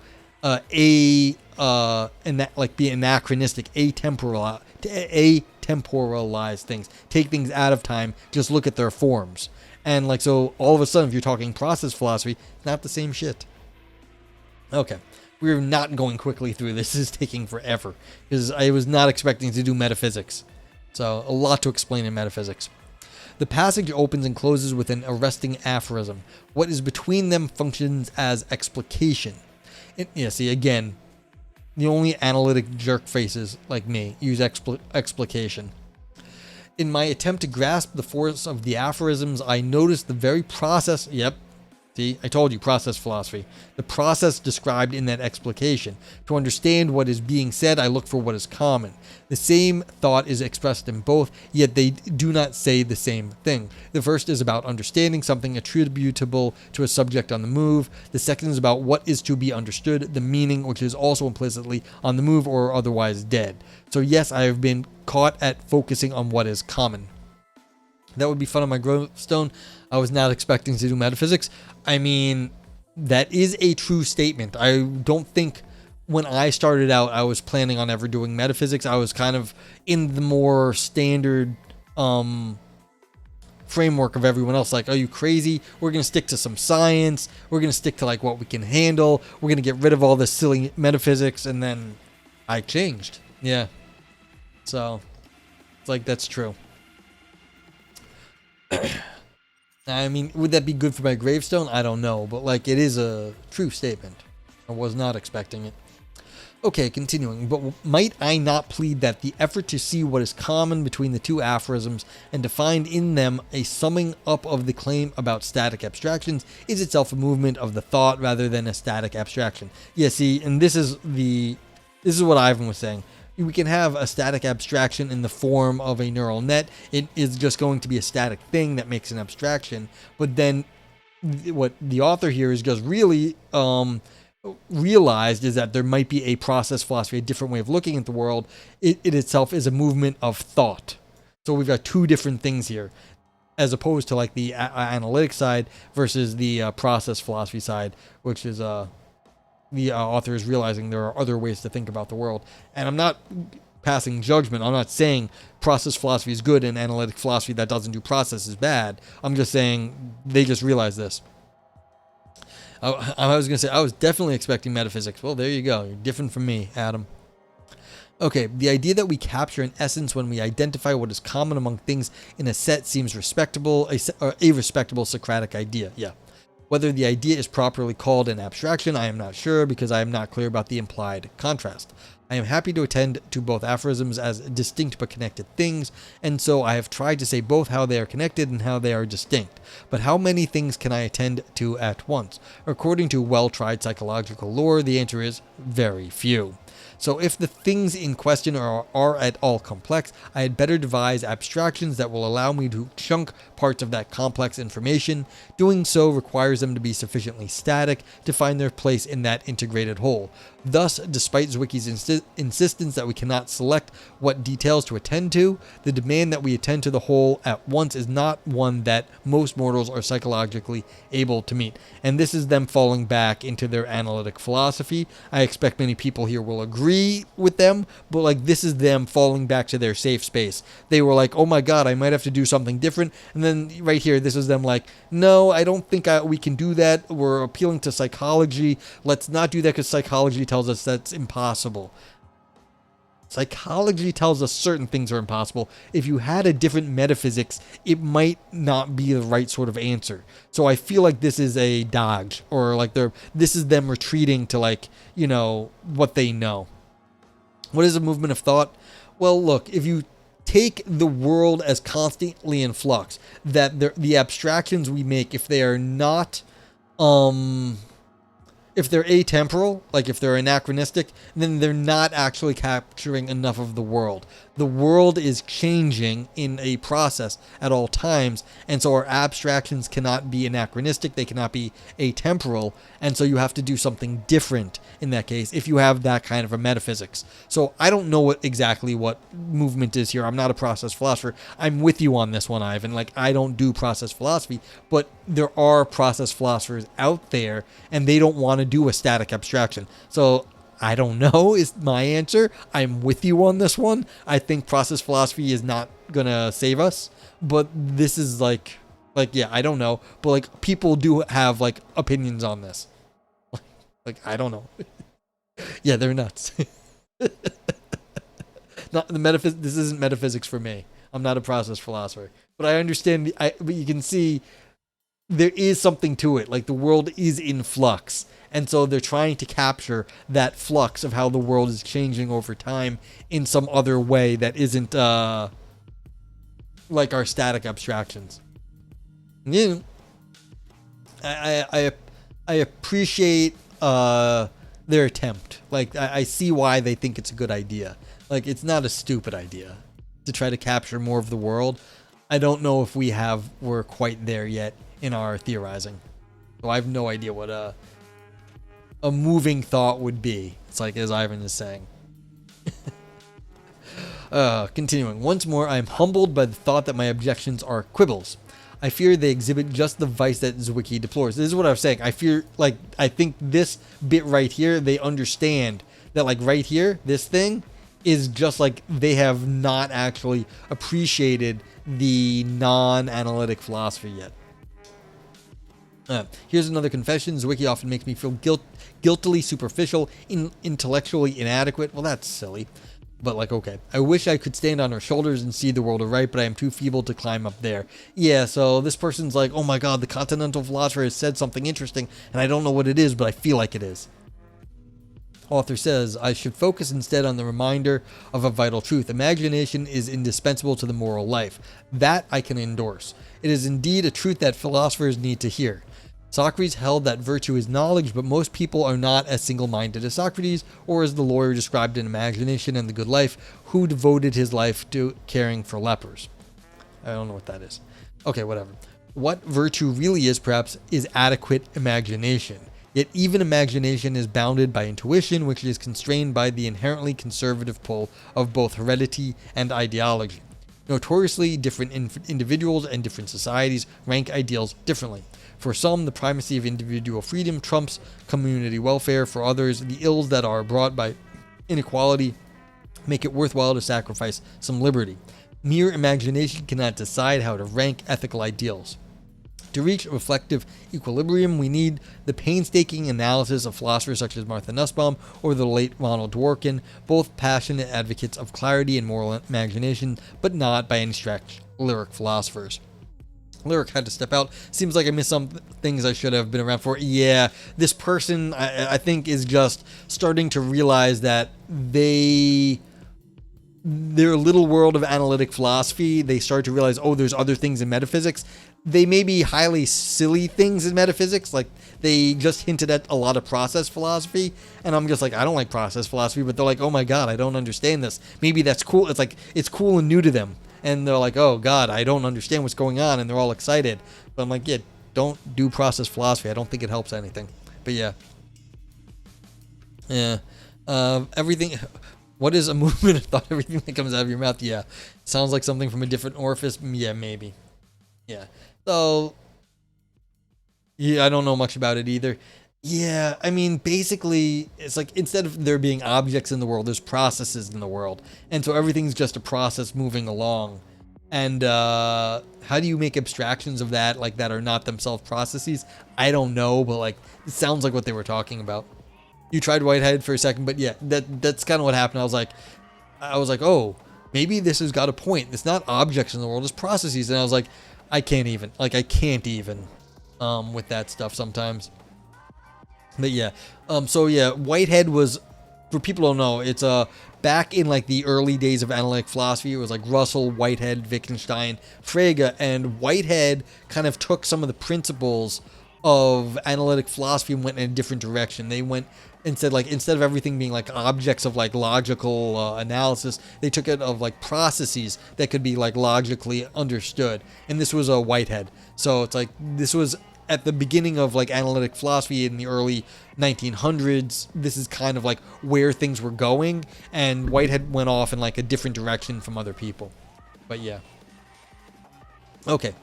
anachronistic, atemporalize things, take things out of time, just look at their forms. And like, so all of a sudden, if you're talking process philosophy, not the same shit. Okay, we're not going quickly through this. This is taking forever because I was not expecting to do metaphysics. So a lot to explain in metaphysics. The passage opens and closes with an arresting aphorism. What is between them functions as explication. See, again, the only analytic jerk faces like me use explication. In my attempt to grasp the force of the aphorisms, I noticed the very process. Yep. See, I told you, process philosophy. The process described in that explication. To understand what is being said, I look for what is common. The same thought is expressed in both, yet they do not say the same thing. The first is about understanding something attributable to a subject on the move. The second is about what is to be understood, the meaning, which is also implicitly on the move or otherwise dead. So yes, I have been caught at focusing on what is common. That would be fun on my gravestone. I was not expecting to do metaphysics. I mean, that is a true statement. I don't think when I started out, I was planning on ever doing metaphysics. I was kind of in the more standard framework of everyone else. Like, are you crazy? We're going to stick to some science. We're going to stick to like what we can handle. We're going to get rid of all this silly metaphysics. And then I changed. Yeah. So it's like, that's true. I mean, would that be good for my gravestone? I don't know, but like, it is a true statement. I was not expecting it. Okay, continuing. But might I not plead that the effort to see what is common between the two aphorisms and to find in them a summing up of the claim about static abstractions is itself a movement of the thought rather than a static abstraction? Yeah, see, and this is what Ivan was saying. We can have a static abstraction in the form of a neural net. It is just going to be a static thing that makes an abstraction. But then what the author here is just really realized is that there might be a process philosophy, a different way of looking at the world. It itself is a movement of thought. So we've got two different things here, as opposed to like the analytic side versus the process philosophy side, which is the author is realizing there are other ways to think about the world. And I'm not passing judgment. I'm not saying process philosophy is good and analytic philosophy that doesn't do process is bad. I'm just saying they just realized this. I was going to say, I was definitely expecting metaphysics. Well, there you go. You're different from me, Adam. Okay, the idea that we capture an essence when we identify what is common among things in a set seems respectable, a respectable Socratic idea. Yeah. Whether the idea is properly called an abstraction, I am not sure because I am not clear about the implied contrast. I am happy to attend to both aphorisms as distinct but connected things, and so I have tried to say both how they are connected and how they are distinct. But how many things can I attend to at once? According to well-tried psychological lore, the answer is very few. So if the things in question are at all complex, I had better devise abstractions that will allow me to chunk parts of that complex information. Doing so requires them to be sufficiently static to find their place in that integrated whole. Thus, despite Zwicky's insistence that we cannot select what details to attend to, the demand that we attend to the whole at once is not one that most mortals are psychologically able to meet. And this is them falling back into their analytic philosophy. I expect many people here will agree with them, but like this is them falling back to their safe space. They were like, oh my god, I might have to do something different. And then right here, this is them like, no, I don't think we can do that. We're appealing to psychology. Let's not do that because psychology tells us that's impossible. Psychology tells us certain things are impossible. If you had a different metaphysics, it might not be the right sort of answer. So I feel like this is a dodge, or like this is them retreating to like, you know, what they know. What is a movement of thought? Well, look, if you take the world as constantly in flux, that the abstractions we make, if they are not, if they're atemporal, like if they're anachronistic, then they're not actually capturing enough of the world. The world is changing in a process at all times, and so our abstractions cannot be anachronistic, they cannot be atemporal, and so you have to do something different in that case if you have that kind of a metaphysics. So I don't know exactly what movement is here. I'm not a process philosopher. I'm with you on this one, Ivan. Like, I don't do process philosophy, but there are process philosophers out there, and they don't want to do a static abstraction. So I don't know is my answer. I'm with you on this one. I think process philosophy is not going to save us, but this is like, yeah, I don't know. But like people do have like opinions on this. Like, I don't know. Yeah, they're nuts. Not the this isn't metaphysics for me. I'm not a process philosopher, but I understand. But you can see there is something to it. Like the world is in flux. And so they're trying to capture that flux of how the world is changing over time in some other way that isn't like our static abstractions. Yeah, I appreciate their attempt. Like I see why they think it's a good idea. Like it's not a stupid idea to try to capture more of the world. I don't know if we're quite there yet in our theorizing. So I have no idea what a moving thought would be. It's like, as Ivan is saying. Continuing. Once more, I am humbled by the thought that my objections are quibbles. I fear they exhibit just the vice that Zwicky deplores. This is what I was saying. I think this bit right here, they understand that like right here, this thing is just like they have not actually appreciated the non-analytic philosophy yet. Here's another confession. Zwicky often makes me feel guiltily superficial, intellectually inadequate. Well, that's silly. But like, okay. I wish I could stand on her shoulders and see the world aright, but I am too feeble to climb up there. Yeah, so this person's like, oh my god, the continental philosopher has said something interesting, and I don't know what it is, but I feel like it is. Author says, I should focus instead on the reminder of a vital truth. Imagination is indispensable to the moral life. That I can endorse. It is indeed a truth that philosophers need to hear. Socrates held that virtue is knowledge, but most people are not as single-minded as Socrates, or as the lawyer described in Imagination and the Good Life, who devoted his life to caring for lepers. I don't know what that is. Okay, whatever. What virtue really is, perhaps, is adequate imagination. Yet even imagination is bounded by intuition, which is constrained by the inherently conservative pull of both heredity and ideology. Notoriously, different individuals and different societies rank ideals differently. For some, the primacy of individual freedom trumps community welfare. For others, the ills that are brought by inequality make it worthwhile to sacrifice some liberty. Mere imagination cannot decide how to rank ethical ideals. To reach a reflective equilibrium, we need the painstaking analysis of philosophers such as Martha Nussbaum or the late Ronald Dworkin, both passionate advocates of clarity and moral imagination, but not by any stretch lyric philosophers. Lyric had to step out. Seems like I missed some things I should have been around for. Yeah, this person, I think, is just starting to realize that they their little world of analytic philosophy, they start to realize, oh, there's other things in metaphysics. They may be highly silly things in metaphysics, like they just hinted at a lot of process philosophy, and I'm just like, I don't like process philosophy, but they're like, oh my god, I don't understand this. Maybe that's cool. It's like, it's cool and new to them, and they're like, oh god, I don't understand what's going on, and they're all excited. But I'm like, yeah, don't do process philosophy. I don't think it helps anything. But yeah. Everything... What is a movement of thought? Everything that comes out of your mouth? Yeah. Sounds like something from a different orifice? Yeah, maybe. Yeah. So, yeah, I don't know much about it either. Yeah, I mean, basically, it's like, instead of there being objects in the world, there's processes in the world. And so everything's just a process moving along. And how do you make abstractions of that, like, that are not themselves processes? I don't know, but, like, it sounds like what they were talking about. You tried Whitehead for a second, but yeah, that's kind of what happened. I was like, oh, maybe this has got a point. It's not objects in the world, it's processes. And I was like, I can't even with that stuff sometimes. But yeah, so yeah, Whitehead was, for people who don't know, it's back in like the early days of analytic philosophy. It was like Russell, Whitehead, Wittgenstein, Frege, and Whitehead kind of took some of the principles of analytic philosophy and went in a different direction. They went instead of everything being like objects of like logical analysis, they took it of like processes that could be like logically understood. And this was a Whitehead. So it's like, this was at the beginning of like analytic philosophy in the early 1900s. This is kind of like where things were going, and Whitehead went off in like a different direction from other people. But yeah. Okay.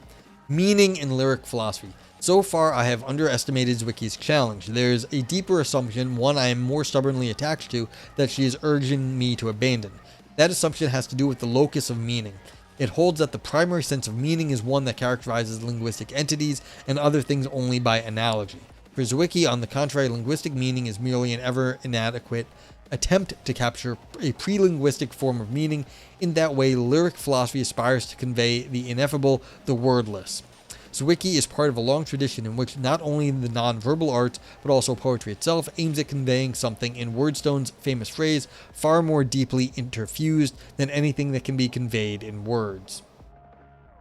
Meaning in lyric philosophy. So far, I have underestimated Zwicky's challenge. There's a deeper assumption, one I am more stubbornly attached to, that she is urging me to abandon. That assumption has to do with the locus of meaning. It holds that the primary sense of meaning is one that characterizes linguistic entities and other things only by analogy. For Zwicky, on the contrary, linguistic meaning is merely an ever inadequate attempt to capture a pre-linguistic form of meaning. In that way, lyric philosophy aspires to convey the ineffable, the wordless. Zwicky is part of a long tradition in which not only the non-verbal arts, but also poetry itself aims at conveying something, in Wordstone's famous phrase, far more deeply interfused than anything that can be conveyed in words.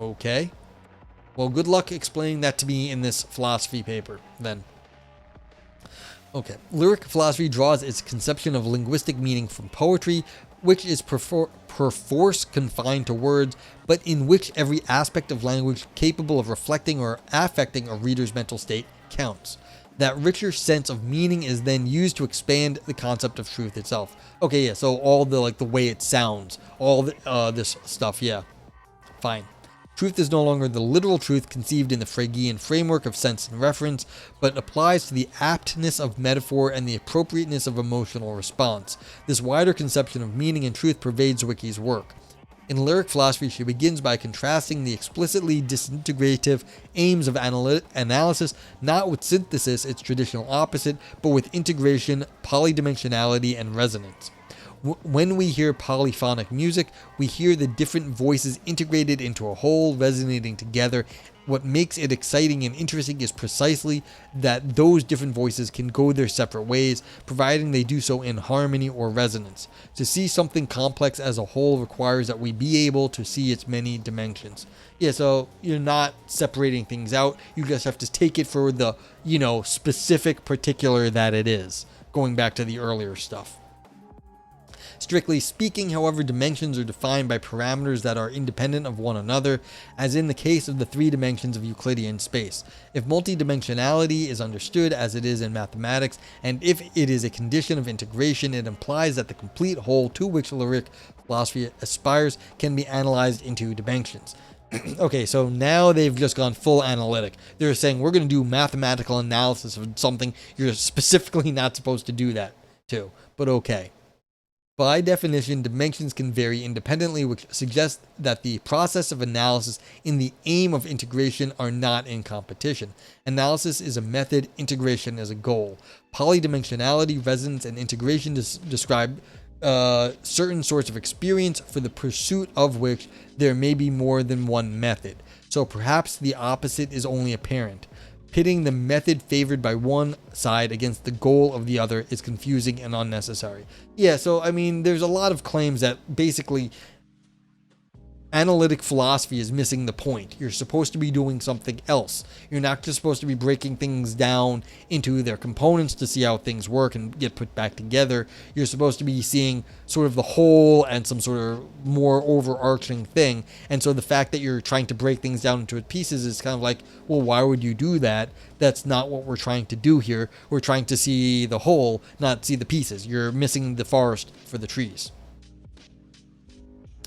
Okay. Well, good luck explaining that to me in this philosophy paper, then. Okay. Lyric philosophy draws its conception of linguistic meaning from poetry, which is perforce confined to words, but in which every aspect of language capable of reflecting or affecting a reader's mental state counts. That richer sense of meaning is then used to expand the concept of truth itself. Okay, yeah, so all the, like, the way it sounds, all the, this stuff, yeah, fine. Truth is no longer the literal truth conceived in the Fregean framework of sense and reference, but applies to the aptness of metaphor and the appropriateness of emotional response. This wider conception of meaning and truth pervades Zwicky's work. In lyric philosophy, she begins by contrasting the explicitly disintegrative aims of analysis, not with synthesis, its traditional opposite, but with integration, polydimensionality, and resonance. When we hear polyphonic music, we hear the different voices integrated into a whole, resonating together. What makes it exciting and interesting is precisely that those different voices can go their separate ways, providing they do so in harmony or resonance. To see something complex as a whole requires that we be able to see its many dimensions. Yeah, so you're not separating things out. You just have to take it for the, specific particular that it is. Going back to the earlier stuff. Strictly speaking, however, dimensions are defined by parameters that are independent of one another, as in the case of the three dimensions of Euclidean space. If multidimensionality is understood as it is in mathematics, and if it is a condition of integration, it implies that the complete whole to which lyric philosophy aspires can be analyzed into dimensions. Okay, so now they've just gone full analytic. They're saying we're going to do mathematical analysis of something you're specifically not supposed to do that to, but okay. By definition, dimensions can vary independently, which suggests that the process of analysis and the aim of integration are not in competition. Analysis is a method, integration is a goal. Polydimensionality, resonance, and integration describe certain sorts of experience for the pursuit of which there may be more than one method. So perhaps the opposite is only apparent. Pitting the method favored by one side against the goal of the other is confusing and unnecessary. Yeah, so I mean, there's a lot of claims that basically analytic philosophy is missing the point. You're supposed to be doing something else. You're not just supposed to be breaking things down into their components to see how things work and get put back together. You're supposed to be seeing sort of the whole and some sort of more overarching thing. And so the fact that you're trying to break things down into pieces is kind of like, well, why would you do that? That's not what we're trying to do here. We're trying to see the whole, not see the pieces. You're missing the forest for the trees.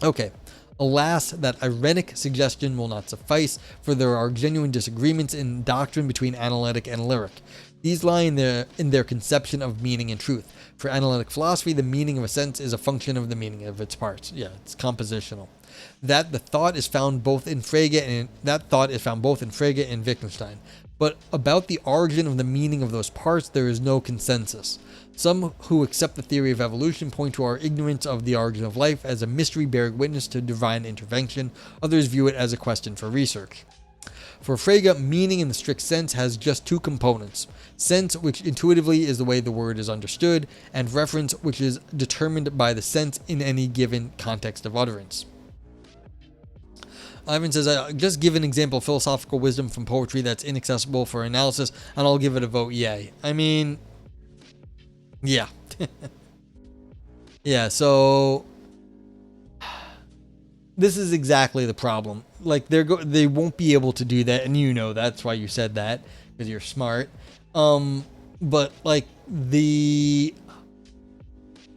Okay. Alas, that ironic suggestion will not suffice, for there are genuine disagreements in doctrine between analytic and lyric. These lie in their conception of meaning and truth. For analytic philosophy, the meaning of a sentence is a function of the meaning of its parts. Yeah, it's compositional. That thought is found both in Frege and Wittgenstein. But about the origin of the meaning of those parts, there is no consensus. Some who accept the theory of evolution point to our ignorance of the origin of life as a mystery bearing witness to divine intervention. Others view it as a question for research. For Frege, meaning in the strict sense has just two components: sense, which intuitively is the way the word is understood, and reference, which is determined by the sense in any given context of utterance. Ivan says, just give an example of philosophical wisdom from poetry that's inaccessible for analysis, and I'll give it a vote yay. I mean, yeah. Yeah, so this is exactly the problem. Like, they won't be able to do that, and you know that's why you said that, because you're smart. But, like,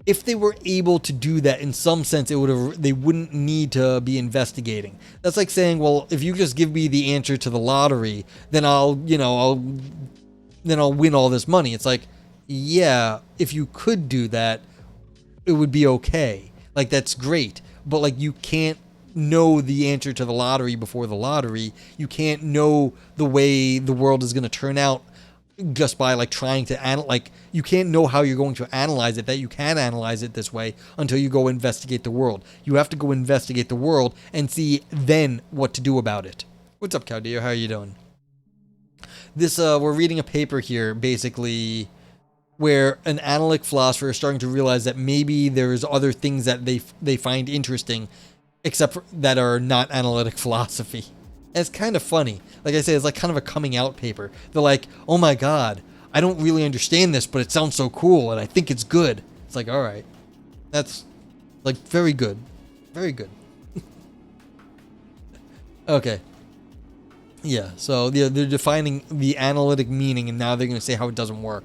if they were able to do that in some sense, they wouldn't need to be investigating. That's like saying, well, if you just give me the answer to the lottery, then I'll win all this money. It's like, yeah, if you could do that, it would be okay. Like, that's great. But, like, you can't know the answer to the lottery before the lottery. You can't know the way the world is going to turn out just by, like, trying to you can't know how you're going to analyze it, that you can analyze it this way until you go investigate the world. You have to go investigate the world and see then what to do about it. What's up, Cowdeer? How are you doing? This, we're reading a paper here, basically, where an analytic philosopher is starting to realize that maybe there's other things that they find interesting, except for, that are not analytic philosophy. And it's kind of funny. Like I say, it's like kind of a coming out paper. They're like, oh my god, I don't really understand this, but it sounds so cool, and I think it's good. It's like, all right, that's like very good, very good. Okay. Yeah, so they're defining the analytic meaning, and now they're going to say how it doesn't work.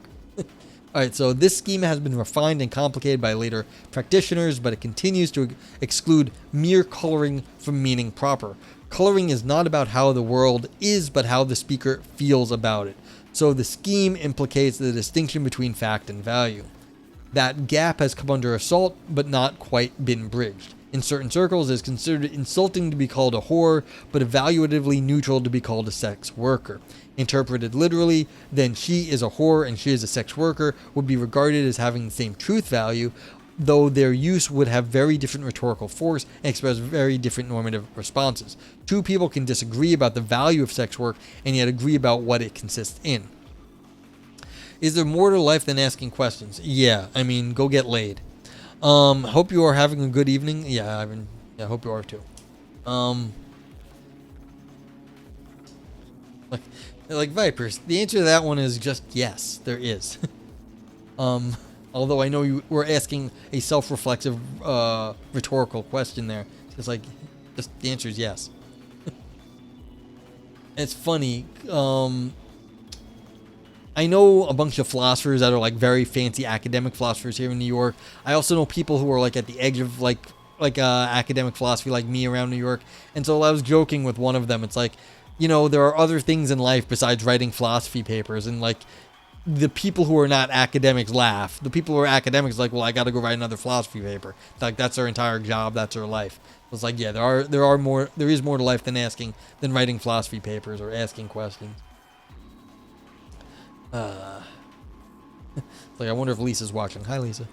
Alright, so this schema has been refined and complicated by later practitioners, but it continues to exclude mere coloring from meaning proper. Coloring is not about how the world is, but how the speaker feels about it. So the scheme implicates the distinction between fact and value. That gap has come under assault, but not quite been bridged. In certain circles, it is considered insulting to be called a whore, but evaluatively neutral to be called a sex worker. Interpreted literally, then she is a whore and she is a sex worker would be regarded as having the same truth value, though their use would have very different rhetorical force and express very different normative responses. Two people can disagree about the value of sex work and yet agree about what it consists in. Is there more to life than asking questions? Yeah, I mean, go get laid. Hope you are having a good evening. Yeah, I hope you are too. Like Vipers, the answer to that one is just yes, there is. Although I know you were asking a self-reflexive, rhetorical question there. It's like, just the answer is yes. It's funny. I know a bunch of philosophers that are like very fancy academic philosophers here in New York. I also know people who are like at the edge of like academic philosophy like me around New York. And so I was joking with one of them. It's like, you know, there are other things in life besides writing philosophy papers, and like the people who are not academics laugh. The people who are academics are like, well, I got to go write another philosophy paper. Like that's their entire job, that's their life. It's like, yeah, there is more to life than writing philosophy papers or asking questions. It's like, I wonder if Lisa's watching. Hi, Lisa.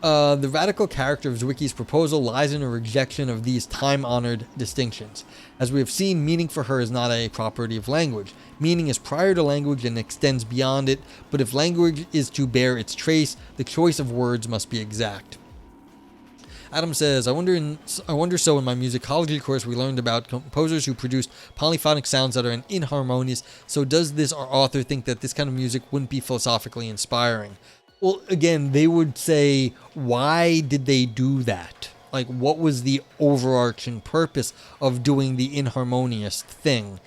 The radical character of Zwicky's proposal lies in a rejection of these time-honored distinctions. As we have seen, meaning for her is not a property of language. Meaning is prior to language and extends beyond it, but if language is to bear its trace, the choice of words must be exact. Adam says, I wonder so in my musicology course we learned about composers who produced polyphonic sounds that are inharmonious, so does this author think that this kind of music wouldn't be philosophically inspiring? Well, again, they would say, why did they do that? Like, what was the overarching purpose of doing the inharmonious thing?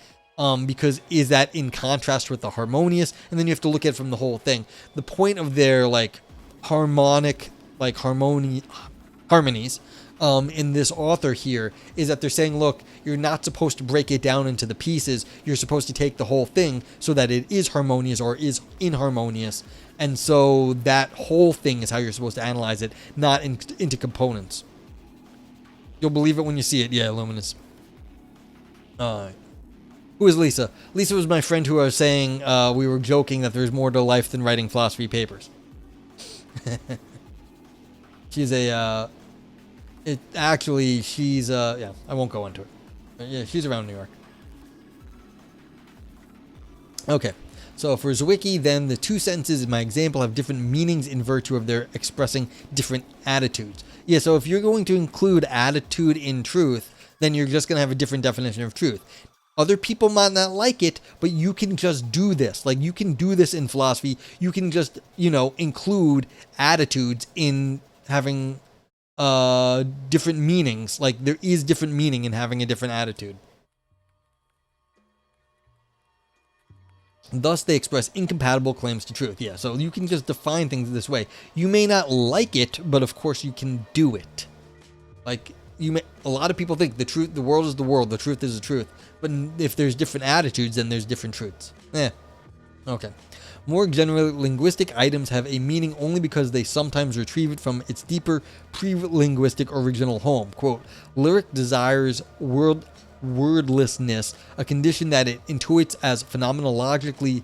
Because is that in contrast with the harmonious? And then you have to look at it from the whole thing. The point of their, like, harmonies, in this author here is that they're saying, look, you're not supposed to break it down into the pieces. You're supposed to take the whole thing so that it is harmonious or is inharmonious. And so that whole thing is how you're supposed to analyze it, not into components. You'll believe it when you see it. Yeah, Luminous. Who is Lisa? Lisa was my friend who I was saying we were joking that there's more to life than writing philosophy papers. She's a... she's... yeah, I won't go into it. But yeah, she's around New York. Okay. So for Zwicky, then, the two sentences in my example have different meanings in virtue of their expressing different attitudes. Yeah, so if you're going to include attitude in truth, then you're just going to have a different definition of truth. Other people might not like it, but you can just do this. Like, you can do this in philosophy. You can just, include attitudes in having different meanings. Like, there is different meaning in having a different attitude. Thus, they express incompatible claims to truth. Yeah, so you can just define things this way. You may not like it, but of course you can do it. Like, a lot of people think the world is the world, the truth is the truth. But if there's different attitudes, then there's different truths. Okay. More generally, linguistic items have a meaning only because they sometimes retrieve it from its deeper pre-linguistic original home. Quote, lyric desires wordlessness, a condition that it intuits as phenomenologically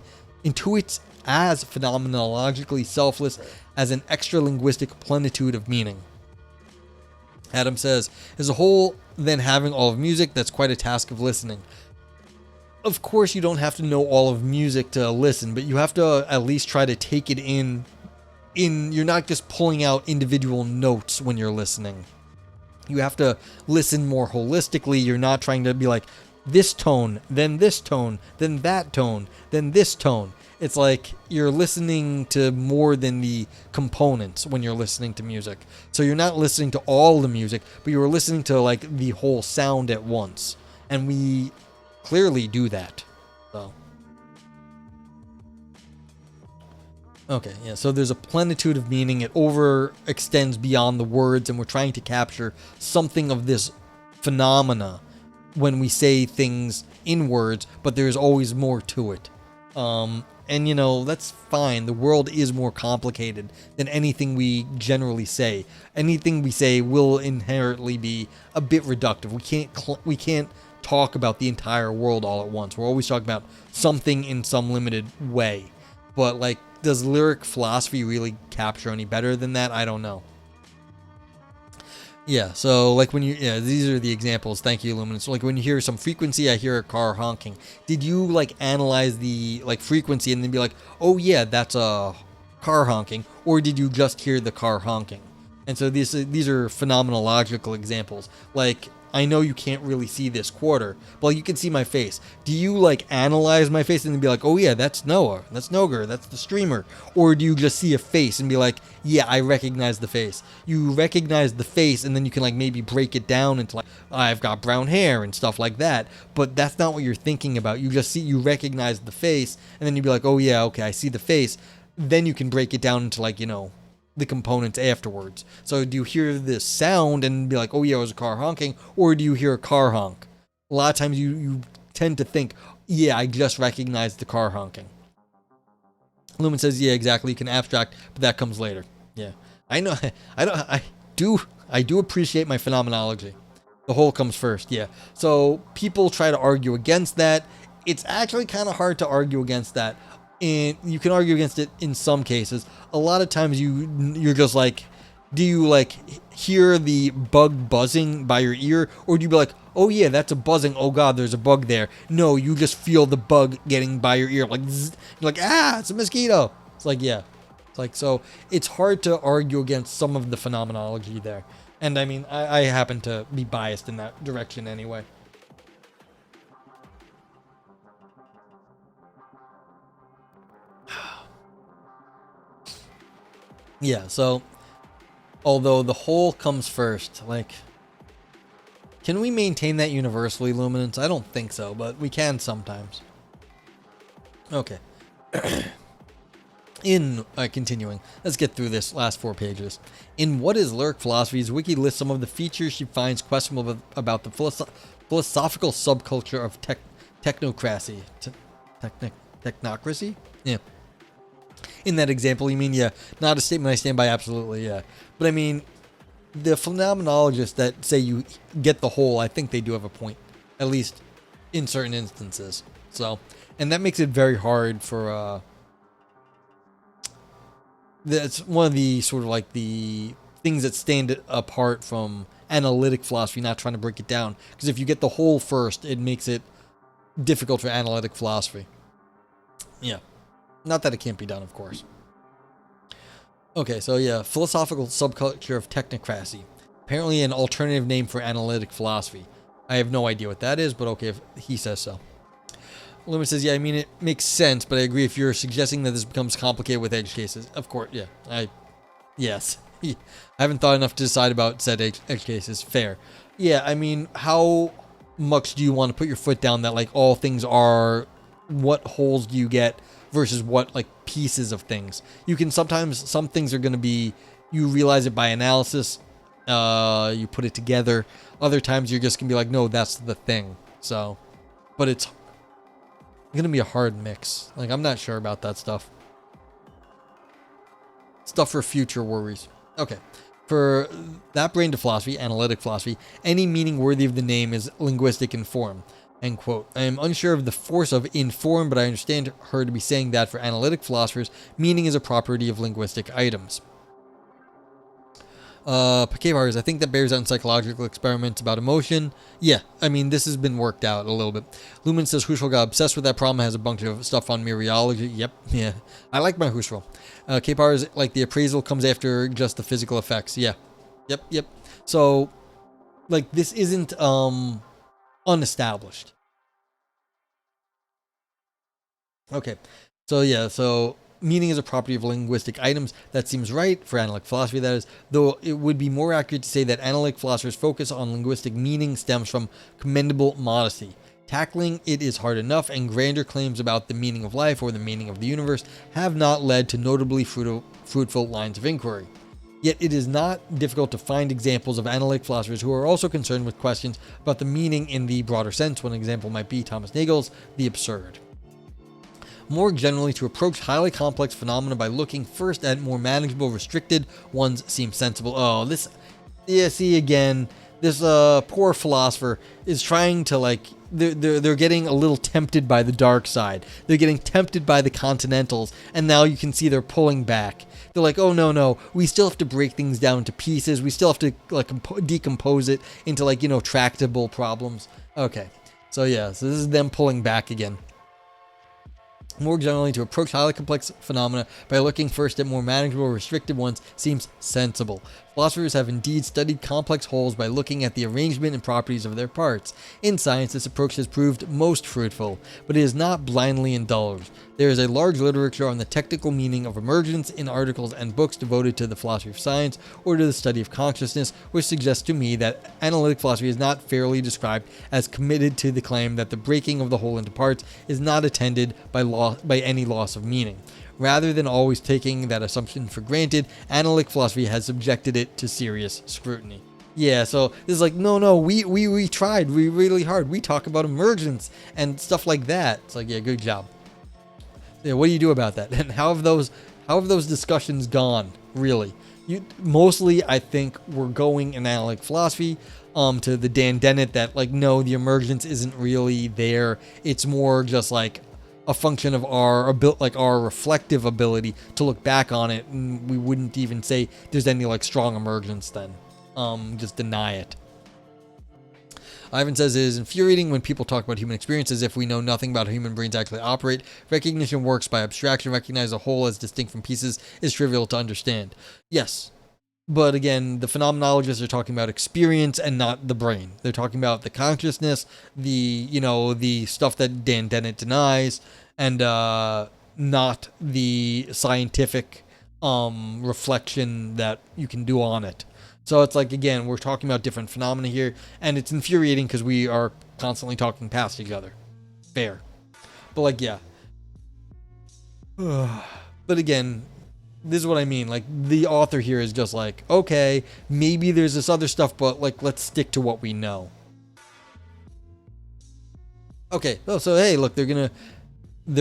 selfless as an extra-linguistic plenitude of meaning. Adam says, as a whole, then having all of music, that's quite a task of listening. Of course, you don't have to know all of music to listen, but you have to at least try to take it in. You're not just pulling out individual notes when you're listening. You have to listen more holistically. You're not trying to be like, this tone, then this tone, then that tone, then this tone. It's like you're listening to more than the components when you're listening to music. So you're not listening to all the music, but you're listening to like the whole sound at once. And we clearly do that. So. Okay, yeah, so there's a plenitude of meaning. It overextends beyond the words, and we're trying to capture something of this phenomena when we say things in words, but there's always more to it. And, that's fine. The world is more complicated than anything we generally say. Anything we say will inherently be a bit reductive. We can't talk about the entire world all at once. We're always talking about something in some limited way. But, like, does lyric philosophy really capture any better than that? I don't know. Yeah, so like these are the examples. Thank you, Luminous. So like when you hear some frequency, I hear a car honking. Did you like analyze the like frequency and then be like, oh yeah, that's a car honking? Or did you just hear the car honking? And so these are phenomenological examples. Like, I know you can't really see this quarter, but you can see my face. Do you like analyze my face and then be like, oh yeah, that's Noah, that's Noger, that's the streamer? Or do you just see a face and be like, yeah, I recognize the face? You recognize the face and then you can like maybe break it down into like, I've got brown hair and stuff like that. But that's not what you're thinking about. You recognize the face and then you'd be like, oh yeah, okay, I see the face. Then you can break it down into like, the components afterwards. So do you hear this sound and be like, oh yeah, it was a car honking? Or do you hear a car honk? A lot of times you tend to think, yeah, I just recognized the car honking. Lumen says, yeah, exactly. You can abstract, but that comes later. Yeah, I know. I do appreciate my phenomenology. The whole comes first. Yeah. So people try to argue against that. It's actually kind of hard to argue against that. And you can argue against it in some cases. A lot of times you're just like, Do you like hear the bug buzzing by your ear, or do you be like, oh yeah, that's a buzzing, oh god, there's a bug there? No, you just feel the bug getting by your ear, like zzz. You're like, ah, it's a mosquito. It's like, yeah. It's like, so it's hard to argue against some of the phenomenology there. And I mean, I happen to be biased in that direction anyway. Yeah, so although the whole comes first, like, can we maintain that universally, Luminance? I don't think so, but we can sometimes. Okay. Continuing, let's get through this last 4 pages. In What is Lyric Philosophy's wiki lists some of the features she finds questionable about the philosophical subculture of technocracy. Technocracy? Yeah. In that example, you mean, yeah, not a statement I stand by, absolutely, yeah. But I mean, the phenomenologists that say you get the whole, I think they do have a point, at least in certain instances. So, and that makes it very hard for, that's one of the sort of like the things that stand apart from analytic philosophy, not trying to break it down. Because if you get the whole first, it makes it difficult for analytic philosophy. Yeah. Not that it can't be done, of course. Okay, so yeah, philosophical subculture of technocracy. Apparently an alternative name for analytic philosophy. I have no idea what that is, but okay, if he says so. Lumen says, yeah, I mean, it makes sense, but I agree if you're suggesting that this becomes complicated with edge cases. Of course, yeah. Yes. I haven't thought enough to decide about said edge cases. Fair. Yeah, I mean, how much do you want to put your foot down that, like, all things are, what holes do you get versus what, like, pieces of things? You can sometimes, some things are going to be, you realize it by analysis, you put it together. Other times you're just going to be like, no, that's the thing. So, but it's going to be a hard mix. Like, I'm not sure about that stuff. Stuff for future worries. Okay. For that brain to philosophy, analytic philosophy, any meaning worthy of the name is linguistic in form. End quote. I am unsure of the force of in form, but I understand her to be saying that for analytic philosophers, meaning is a property of linguistic items. Pakevars, I think that bears out in psychological experiments about emotion. Yeah, I mean, this has been worked out a little bit. Lumen says Husserl got obsessed with that problem, has a bunch of stuff on mereology. Yep, yeah. I like my Husserl. Kapars, like the appraisal comes after just the physical effects. Yeah. Yep. So, like, this isn't, unestablished. Okay. So, yeah, so meaning is a property of linguistic items. That seems right for analytic philosophy, that is, though it would be more accurate to say that analytic philosophers' focus on linguistic meaning stems from commendable modesty. Tackling it is hard enough, and grander claims about the meaning of life or the meaning of the universe have not led to notably fruitful lines of inquiry. Yet it is not difficult to find examples of analytic philosophers who are also concerned with questions about the meaning in the broader sense. One example might be Thomas Nagel's The Absurd. More generally, to approach highly complex phenomena by looking first at more manageable, restricted ones seems sensible. Oh, this, yeah, see again, this poor philosopher is trying to, like, they're getting a little tempted by the dark side. They're getting tempted by the Continentals, and now you can see they're pulling back. They're like, oh no, we still have to break things down into pieces. We still have to, like, decompose it into, like, you know, tractable problems. Okay, so yeah, so this is them pulling back again. More generally, to approach highly complex phenomena by looking first at more manageable, restricted ones seems sensible. Philosophers have indeed studied complex wholes by looking at the arrangement and properties of their parts. In science, this approach has proved most fruitful, but it is not blindly indulged. There is a large literature on the technical meaning of emergence in articles and books devoted to the philosophy of science or to the study of consciousness, which suggests to me that analytic philosophy is not fairly described as committed to the claim that the breaking of the whole into parts is not attended by any loss of meaning. Rather than always taking that assumption for granted, analytic philosophy has subjected it to serious scrutiny. Yeah, so this is like, no, we tried really hard. We talk about emergence and stuff like that. It's like, yeah, good job. Yeah, what do you do about that? And how have those discussions gone, really? Mostly, I think we're going in analytic philosophy to the Dan Dennett that, like, no, the emergence isn't really there. It's more just like a function of our like our reflective ability to look back on it, and we wouldn't even say there's any like strong emergence then. Just deny it. Ivan says, it is infuriating when people talk about human experience as if we know nothing about how human brains actually operate. Recognition works by abstraction. Recognize a whole as distinct from pieces is trivial to understand. Yes. But again, the phenomenologists are talking about experience and not the brain. They're talking about the consciousness, the stuff that Dan Dennett denies, and not the scientific reflection that you can do on it. So it's like, again, we're talking about different phenomena here, and it's infuriating because we are constantly talking past each other. Fair. But like, yeah. But again, this is what I mean. Like, the author here is just like, okay, maybe there's this other stuff, but like, let's stick to what we know. Okay, so hey, look, they're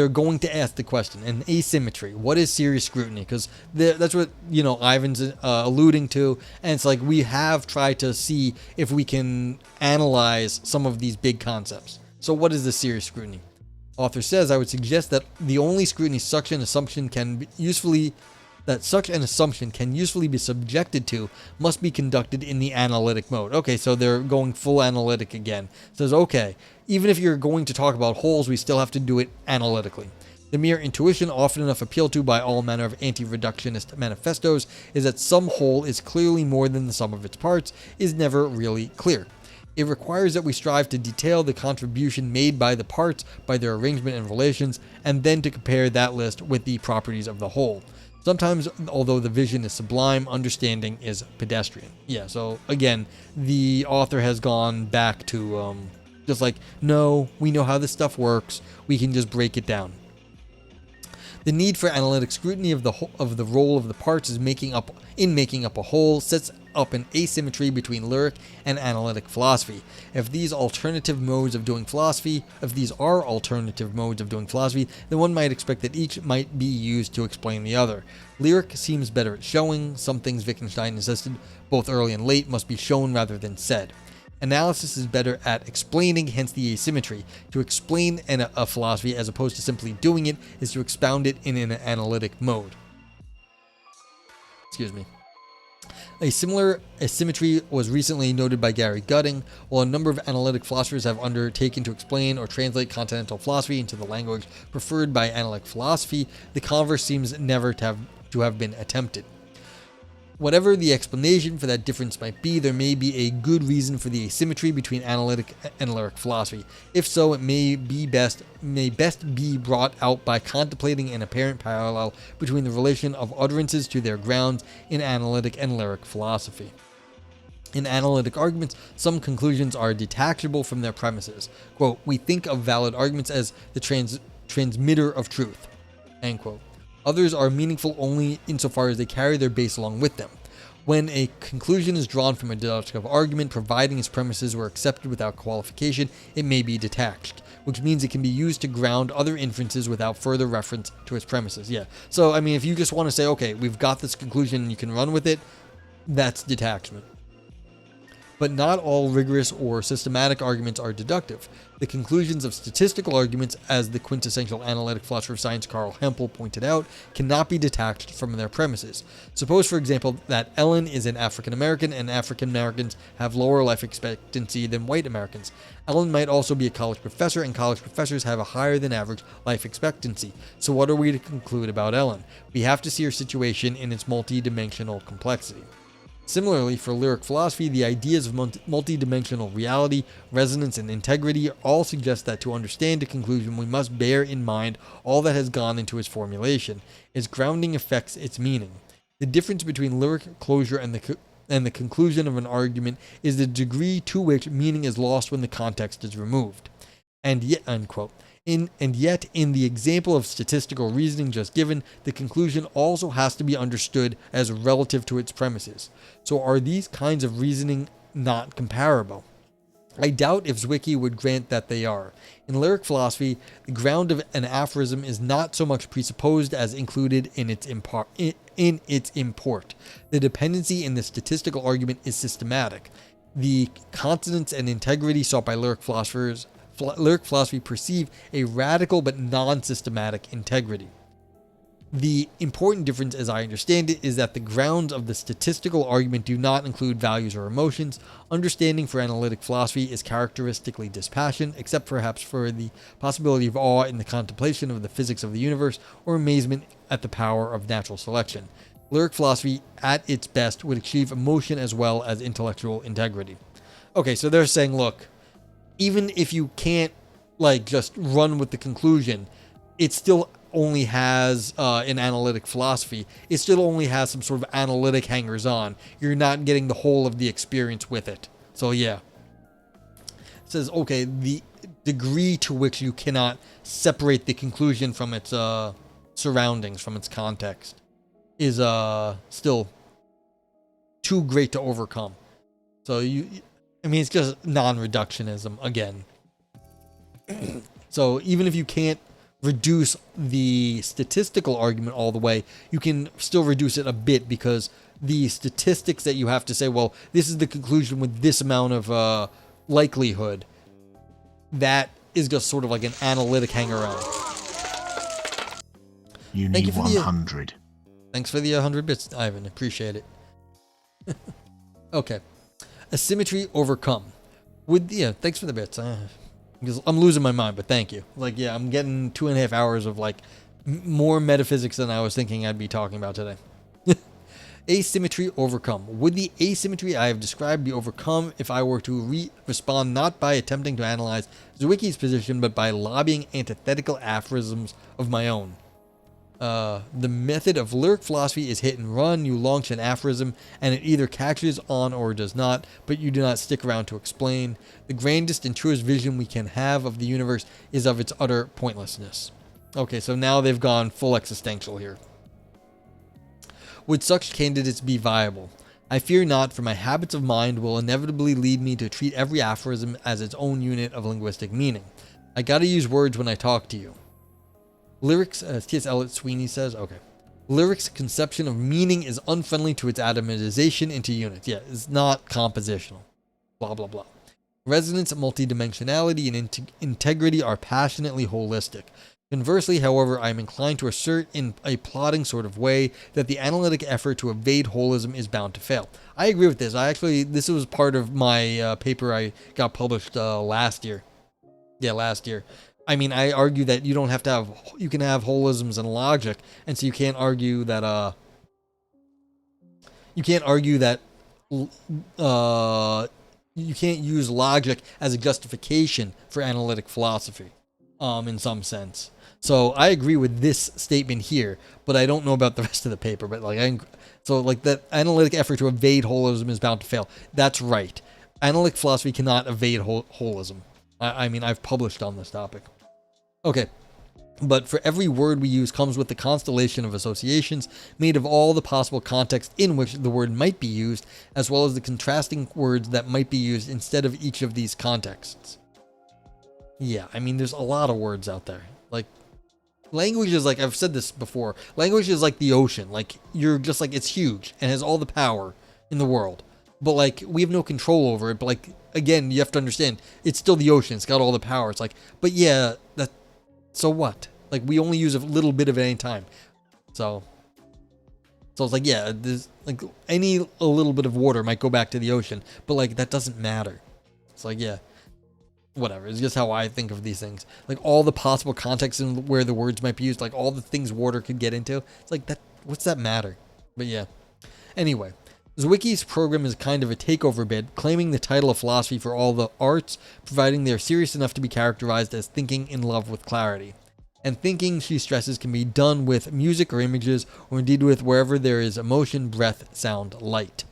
going to ask the question, an asymmetry. What is serious scrutiny? Because that's what, Ivan's alluding to. And it's like, we have tried to see if we can analyze some of these big concepts. So what is the serious scrutiny? Author says, I would suggest that the only scrutiny such an assumption can usefully be subjected to must be conducted in the analytic mode. Okay, so they're going full analytic again. Says, okay, even if you're going to talk about wholes, we still have to do it analytically. The mere intuition, often enough appealed to by all manner of anti-reductionist manifestos, is that some whole is clearly more than the sum of its parts, is never really clear. It requires that we strive to detail the contribution made by the parts, by their arrangement and relations, and then to compare that list with the properties of the whole. Sometimes, although the vision is sublime, understanding is pedestrian. Yeah, so again, the author has gone back to just like, no, we know how this stuff works. We can just break it down. The need for analytic scrutiny of the role of the parts is making up a whole sets up an asymmetry between lyric and analytic philosophy. If these are alternative modes of doing philosophy, then one might expect that each might be used to explain the other. Lyric seems better at showing. Some things Wittgenstein insisted, both early and late, must be shown rather than said. Analysis is better at explaining, hence the asymmetry. To explain a philosophy as opposed to simply doing it is to expound it in an analytic mode. Excuse me. A similar asymmetry was recently noted by Gary Gutting. While a number of analytic philosophers have undertaken to explain or translate continental philosophy into the language preferred by analytic philosophy, the converse seems never to have been attempted. Whatever the explanation for that difference might be, there may be a good reason for the asymmetry between analytic and lyric philosophy. If so, it may best be brought out by contemplating an apparent parallel between the relation of utterances to their grounds in analytic and lyric philosophy. In analytic arguments, some conclusions are detachable from their premises. Quote, we think of valid arguments as the transmitter of truth. End quote. Others are meaningful only insofar as they carry their base along with them. When a conclusion is drawn from a deductive argument, providing its premises were accepted without qualification, it may be detached, which means it can be used to ground other inferences without further reference to its premises. Yeah. So, I mean, if you just want to say, okay, we've got this conclusion and you can run with it, that's detachment. But not all rigorous or systematic arguments are deductive. The conclusions of statistical arguments, as the quintessential analytic philosopher of science Carl Hempel pointed out, cannot be detached from their premises. Suppose, for example, that Ellen is an African American and African Americans have lower life expectancy than white Americans. Ellen might also be a college professor, and college professors have a higher than average life expectancy. So what are we to conclude about Ellen? We have to see her situation in its multi-dimensional complexity. Similarly, for lyric philosophy, the ideas of multidimensional reality, resonance, and integrity all suggest that to understand a conclusion, we must bear in mind all that has gone into its formulation. Its grounding affects its meaning. The difference between lyric closure and the conclusion of an argument is the degree to which meaning is lost when the context is removed. And yet, unquote. In the example of statistical reasoning just given, the conclusion also has to be understood as relative to its premises. So are these kinds of reasoning not comparable? I doubt if Zwicky would grant that they are. In lyric philosophy, the ground of an aphorism is not so much presupposed as included in its import. The dependency in the statistical argument is systematic. The consonance and integrity sought by lyric philosophers lyric philosophy perceive a radical but non-systematic integrity. The important difference, as I understand it, is that the grounds of the statistical argument do not include values or emotions. Understanding for analytic philosophy is characteristically dispassionate, except perhaps for the possibility of awe in the contemplation of the physics of the universe or amazement at the power of natural selection. Lyric philosophy, at its best, would achieve emotion as well as intellectual integrity. Okay, so they're saying, look, even if you can't, like, just run with the conclusion, it still only has an analytic philosophy. It still only has some sort of analytic hangers-on. You're not getting the whole of the experience with it. So yeah. It says, okay, the degree to which you cannot separate the conclusion from its surroundings, from its context, is still too great to overcome. So it's just non-reductionism again. So even if you can't reduce the statistical argument all the way, you can still reduce it a bit, because the statistics that you have to say, well, this is the conclusion with this amount of likelihood, that is just sort of like an analytic hanger-on. You need 100. Thanks for the 100 bits, Ivan. Appreciate it. Okay. Asymmetry overcome. Thanks for the bits. Because I'm losing my mind, but thank you. Like, yeah, I'm getting 2.5 hours of, like, more metaphysics than I was thinking I'd be talking about today. Asymmetry overcome. Would the asymmetry I have described be overcome if I were to respond not by attempting to analyze Zwicky's position, but by lobbying antithetical aphorisms of my own? The method of lyric philosophy is hit and run. You launch an aphorism, and it either catches on or does not, but you do not stick around to explain. The grandest and truest vision we can have of the universe is of its utter pointlessness. Okay, so now they've gone full existential here. Would such candidates be viable? I fear not, for my habits of mind will inevitably lead me to treat every aphorism as its own unit of linguistic meaning. I gotta use words when I talk to you. Lyrics, as T.S. Eliot Sweeney says, okay. Lyrics' conception of meaning is unfriendly to its atomization into units. Yeah, it's not compositional. Blah, blah, blah. Resonance, multidimensionality, and integrity are passionately holistic. Conversely, however, I am inclined to assert in a plodding sort of way that the analytic effort to evade holism is bound to fail. I agree with this. This was part of my paper I got published last year. Yeah, last year. I mean, I argue that you can have holisms and logic, and so you can't argue that you can't use logic as a justification for analytic philosophy, in some sense. So I agree with this statement here, but I don't know about the rest of the paper. But that analytic effort to evade holism is bound to fail. That's right. Analytic philosophy cannot evade holism. I mean, I've published on this topic. Okay, but for every word we use comes with the constellation of associations made of all the possible contexts in which the word might be used, as well as the contrasting words that might be used instead of each of these contexts. Yeah, I mean, there's a lot of words out there. Like, language is like, I've said this before, language is like the ocean. Like, you're just like, it's huge and has all the power in the world. But, like, we have no control over it. But, like, again, you have to understand, it's still the ocean. It's got all the power. It's like, but yeah, so what? Like, we only use a little bit of it at any time. So it's like, yeah, there's like a little bit of water might go back to the ocean, but like, that doesn't matter. It's like, yeah, whatever. It's just how I think of these things. Like, all the possible contexts and where the words might be used, like all the things water could get into. It's like, what's that matter? But yeah. Anyway, Zwicky's program is kind of a takeover bid, claiming the title of philosophy for all the arts, providing they are serious enough to be characterized as thinking in love with clarity. And thinking, she stresses, can be done with music or images, or indeed with wherever there is emotion, breath, sound, light.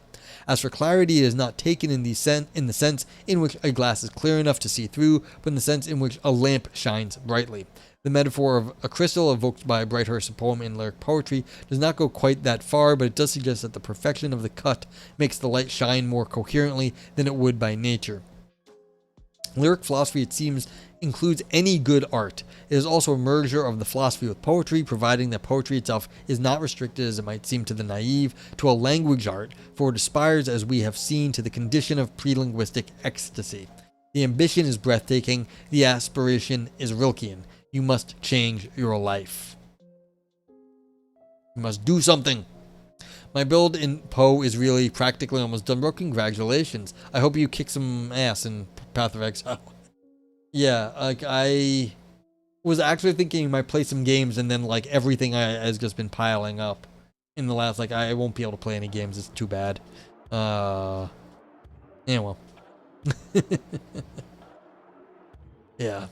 As for clarity, it is not taken in the sense in which a glass is clear enough to see through, but in the sense in which a lamp shines brightly. The metaphor of a crystal evoked by Brighthurst's poem in lyric poetry does not go quite that far, but it does suggest that the perfection of the cut makes the light shine more coherently than it would by nature. Lyric philosophy, it seems, includes any good art. It is also a merger of the philosophy with poetry, providing that poetry itself is not restricted, as it might seem to the naive, to a language art, for it aspires, as we have seen, to the condition of prelinguistic ecstasy. The ambition is breathtaking. The aspiration is Rilkean. You must change your life. You must do something. My build in Poe is really practically almost done, bro. Congratulations. I hope you kick some ass in Path of Exile. Yeah, like I was actually thinking you might play some games, and then like everything has just been piling up in the last, like I won't be able to play any games. It's too bad. Yeah, well. Yeah.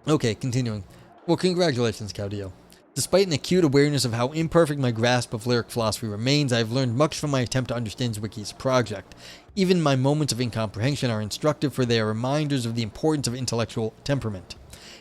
Okay, continuing. Well, congratulations, Caudillo. Despite an acute awareness of how imperfect my grasp of lyric philosophy remains, I have learned much from my attempt to understand Zwicky's project. Even my moments of incomprehension are instructive, for they are reminders of the importance of intellectual temperament.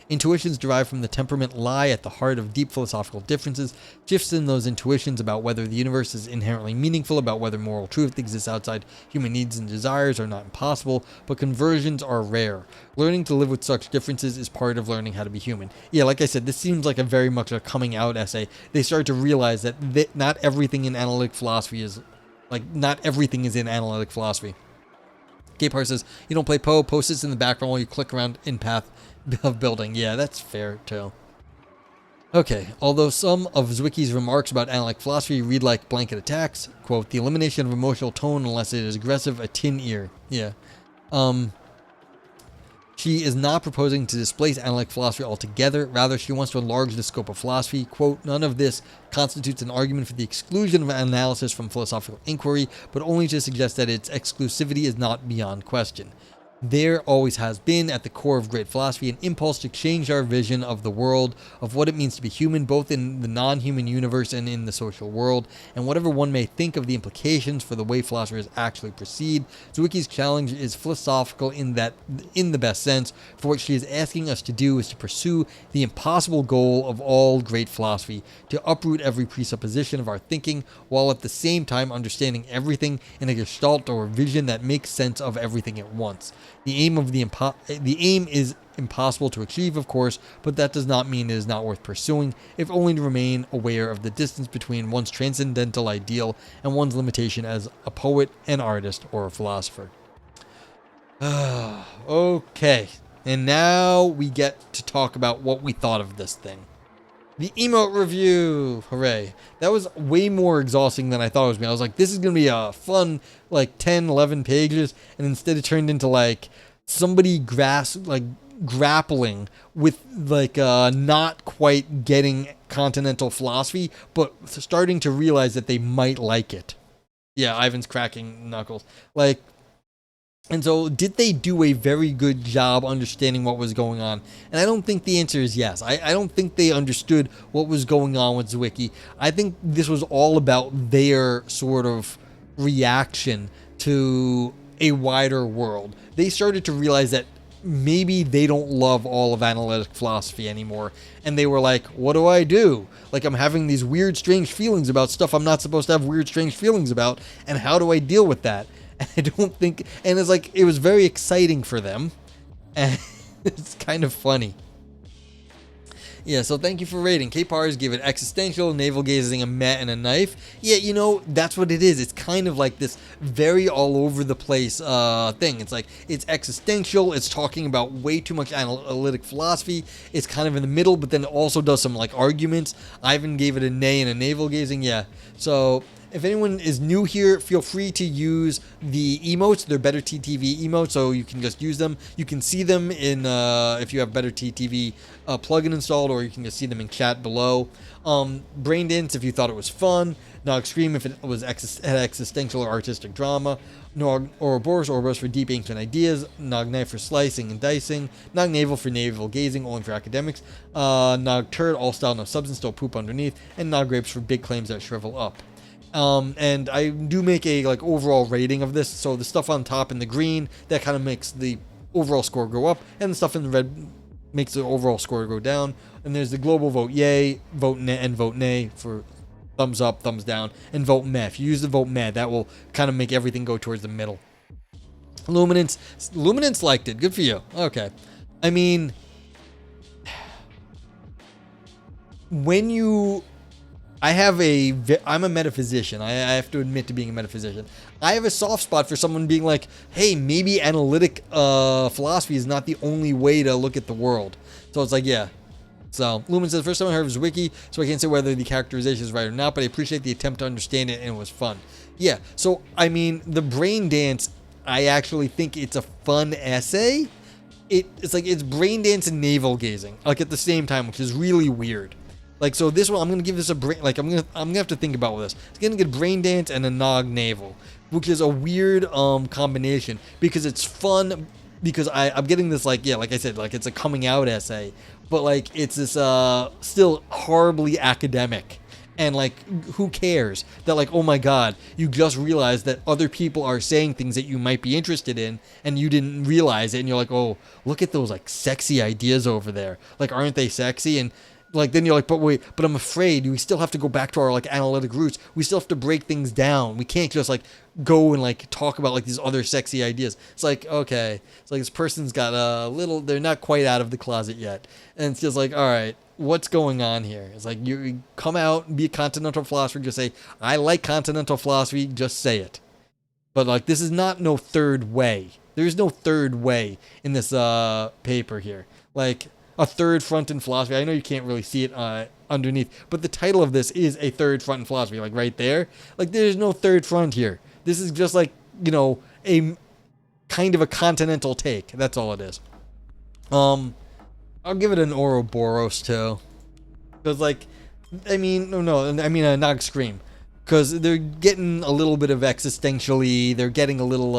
Intuitions derived from the temperament lie at the heart of deep philosophical differences. Shifts in those intuitions about whether the universe is inherently meaningful, about whether moral truth exists outside human needs and desires, are not impossible, but conversions are rare. Learning to live with such differences is part of learning how to be human. Yeah, like I said, this seems like a very much a coming out essay. They start to realize that not everything in analytic philosophy is, not everything is in analytic philosophy. Gapar says, you don't play Poe. Poe sits in the background while you click around in path of building. Yeah, that's fair too. Okay, although some of Zwicky's remarks about analytic philosophy read like blanket attacks, quote, the elimination of emotional tone unless it is aggressive, a tin ear. Yeah. She is not proposing to displace analytic philosophy altogether. Rather, she wants to enlarge the scope of philosophy. Quote, none of this constitutes an argument for the exclusion of analysis from philosophical inquiry, but only to suggest that its exclusivity is not beyond question. There always has been, at the core of great philosophy, an impulse to change our vision of the world, of what it means to be human, both in the non-human universe and in the social world, and whatever one may think of the implications for the way philosophers actually proceed. Zwicky's challenge is philosophical in the best sense, for what she is asking us to do is to pursue the impossible goal of all great philosophy, to uproot every presupposition of our thinking, while at the same time understanding everything in a gestalt or vision that makes sense of everything at once. The aim is impossible to achieve, of course, but that does not mean it is not worth pursuing, if only to remain aware of the distance between one's transcendental ideal and one's limitation as a poet, an artist, or a philosopher. Okay, and now we get to talk about what we thought of this thing. The emote review! Hooray. That was way more exhausting than I thought it was going to be. I was like, this is going to be a fun, 10, 11 pages, and instead it turned into, somebody grappling with, not quite getting continental philosophy, but starting to realize that they might like it. Yeah, Ivan's cracking knuckles. And so, did they do a very good job understanding what was going on? And I don't think the answer is yes. I don't think they understood what was going on with Zwicky. I think this was all about their sort of reaction to a wider world. They started to realize that maybe they don't love all of analytic philosophy anymore. And they were like, what do I do? I'm having these weird, strange feelings about stuff I'm not supposed to have weird, strange feelings about. And how do I deal with that? I don't think, and it's it was very exciting for them, and it's kind of funny. Yeah, so thank you for rating. K-Pars give it existential, navel-gazing, a mat, and a knife. Yeah, that's what it is. It's kind of like this very all-over-the-place thing. It's existential, it's talking about way too much analytic philosophy, it's kind of in the middle, but then it also does some, arguments. Ivan gave it a nay and a navel-gazing, yeah. So, if anyone is new here, feel free to use the emotes. They're Better TTV emotes, so you can just use them. You can see them in if you have Better TTV plugin installed, or you can just see them in chat below. Brain Dance if you thought it was fun. Nog Scream if it was had existential or artistic drama. Nog Ouroboros for deep ancient ideas. Nog Knife for slicing and dicing. Nog Navel for navel gazing, only for academics. Nog Turd, all style, no substance, still poop underneath. And Nog Grapes for big claims that shrivel up. And I do make a overall rating of this. So the stuff on top in the green, that kind of makes the overall score go up, and the stuff in the red makes the overall score go down. And there's the global vote yay, vote nay, and vote nay for thumbs up, thumbs down, and vote meh. If you use the vote meh, that will kind of make everything go towards the middle. Luminance liked it. Good for you. Okay. I mean, when you I'm a metaphysician. I have to admit to being a metaphysician. I have a soft spot for someone being like, hey, maybe analytic philosophy is not the only way to look at the world. So it's like, yeah. So Lumen says, first time I heard of his wiki, so I can't say whether the characterization is right or not, but I appreciate the attempt to understand it, and it was fun. Yeah, so, I mean, the brain dance, I actually think it's a fun essay. It's like, it's brain dance and navel gazing, like, at the same time, which is really weird. Like, so this one, I'm going to give this a brain, like, I'm gonna have to think about this. It's going to get brain dance and a nog navel, which is a weird combination, because it's fun, because I'm getting this, like, yeah, like I said, like, it's a coming out essay, but, like, it's this still horribly academic. And, like, who cares that, like, oh my god, you just realized that other people are saying things that you might be interested in, and you didn't realize it, and you're like, oh, look at those, like, sexy ideas over there. Like, aren't they sexy? And, like, then you're like, but wait, but I'm afraid we still have to go back to our, like, analytic roots. We still have to break things down. We can't just, like, go and, like, talk about, like, these other sexy ideas. It's like, okay. It's like, this person's got a little, they're not quite out of the closet yet. And it's just like, all right. What's going on here? It's like, you come out and be a continental philosopher, just say, I like continental philosophy, just say it. But, like, this is not no third way. There's no third way in this paper here. Like, a third front in philosophy. I know you can't really see it underneath, but the title of this is a third front in philosophy, like right there. Like, there's no third front here. This is just like, you know, a kind of a continental take. That's all it is. I'll give it an Ouroboros too, because, like, I mean, I mean a Nog Scream, because they're getting a little bit of existentially, they're getting a little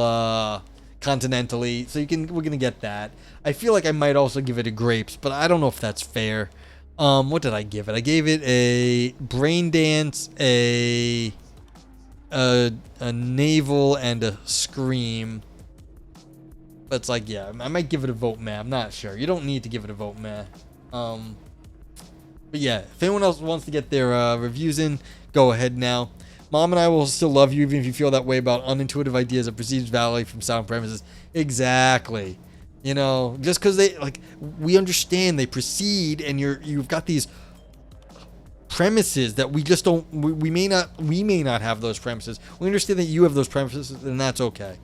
continentally, so we're gonna get that. I feel like I might also give it a Grapes, but I don't know if that's fair. What did I give it? I gave it a Brain Dance, a Navel, and a Scream. But it's like, yeah, I might give it a vote meh. I'm not sure. You don't need to give it a vote meh. But yeah, if anyone else wants to get their reviews in, go ahead now. Mom and I will still love you even if you feel that way about unintuitive ideas that proceeds validly from sound premises. Exactly. You know, just because they, like, we understand they proceed, and you've got these premises that we just don't, we may not have those premises. We understand that you have those premises, and that's okay.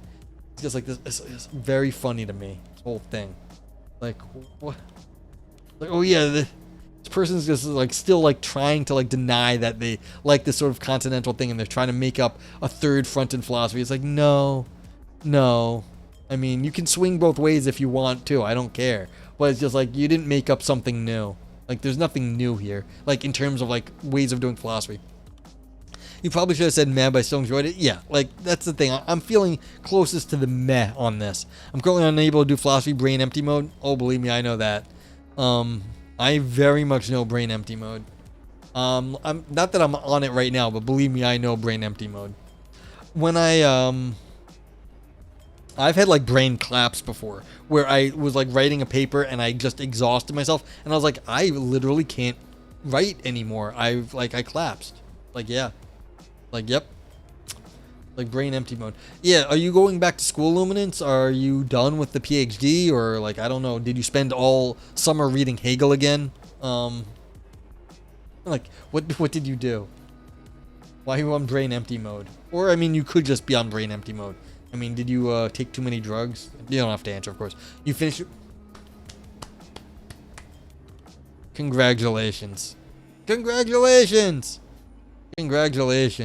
It's just like this. It's very funny to me. This whole thing, like, what? Like, oh yeah, this person's just like still like trying to like deny that they like this sort of continental thing, and they're trying to make up a third front in philosophy. It's like, no. I mean, you can swing both ways if you want to. I don't care. But it's just like, you didn't make up something new. Like, there's nothing new here. Like, in terms of like ways of doing philosophy. You probably should have said meh, but I still enjoyed it. Yeah, like, that's the thing. I'm feeling closest to the meh on this. I'm currently unable to do philosophy brain empty mode. Oh, believe me, I know that. I very much know brain empty mode. I'm not that I'm on it right now, but believe me, I know brain empty mode. When I've had like brain claps before, where I was like writing a paper and I just exhausted myself, and I was like, I literally can't write anymore. I collapsed. Like, yeah. Like, yep. Like, brain empty mode. Yeah, are you going back to school, Luminance? Are you done with the PhD? Or, like, I don't know, did you spend all summer reading Hegel again? Like, what did you do? Why are you on brain empty mode? Or, I mean, you could just be on brain empty mode. I mean, did you take too many drugs? You don't have to answer, of course. You finished... Congratulations. Congratulations! Congratulations.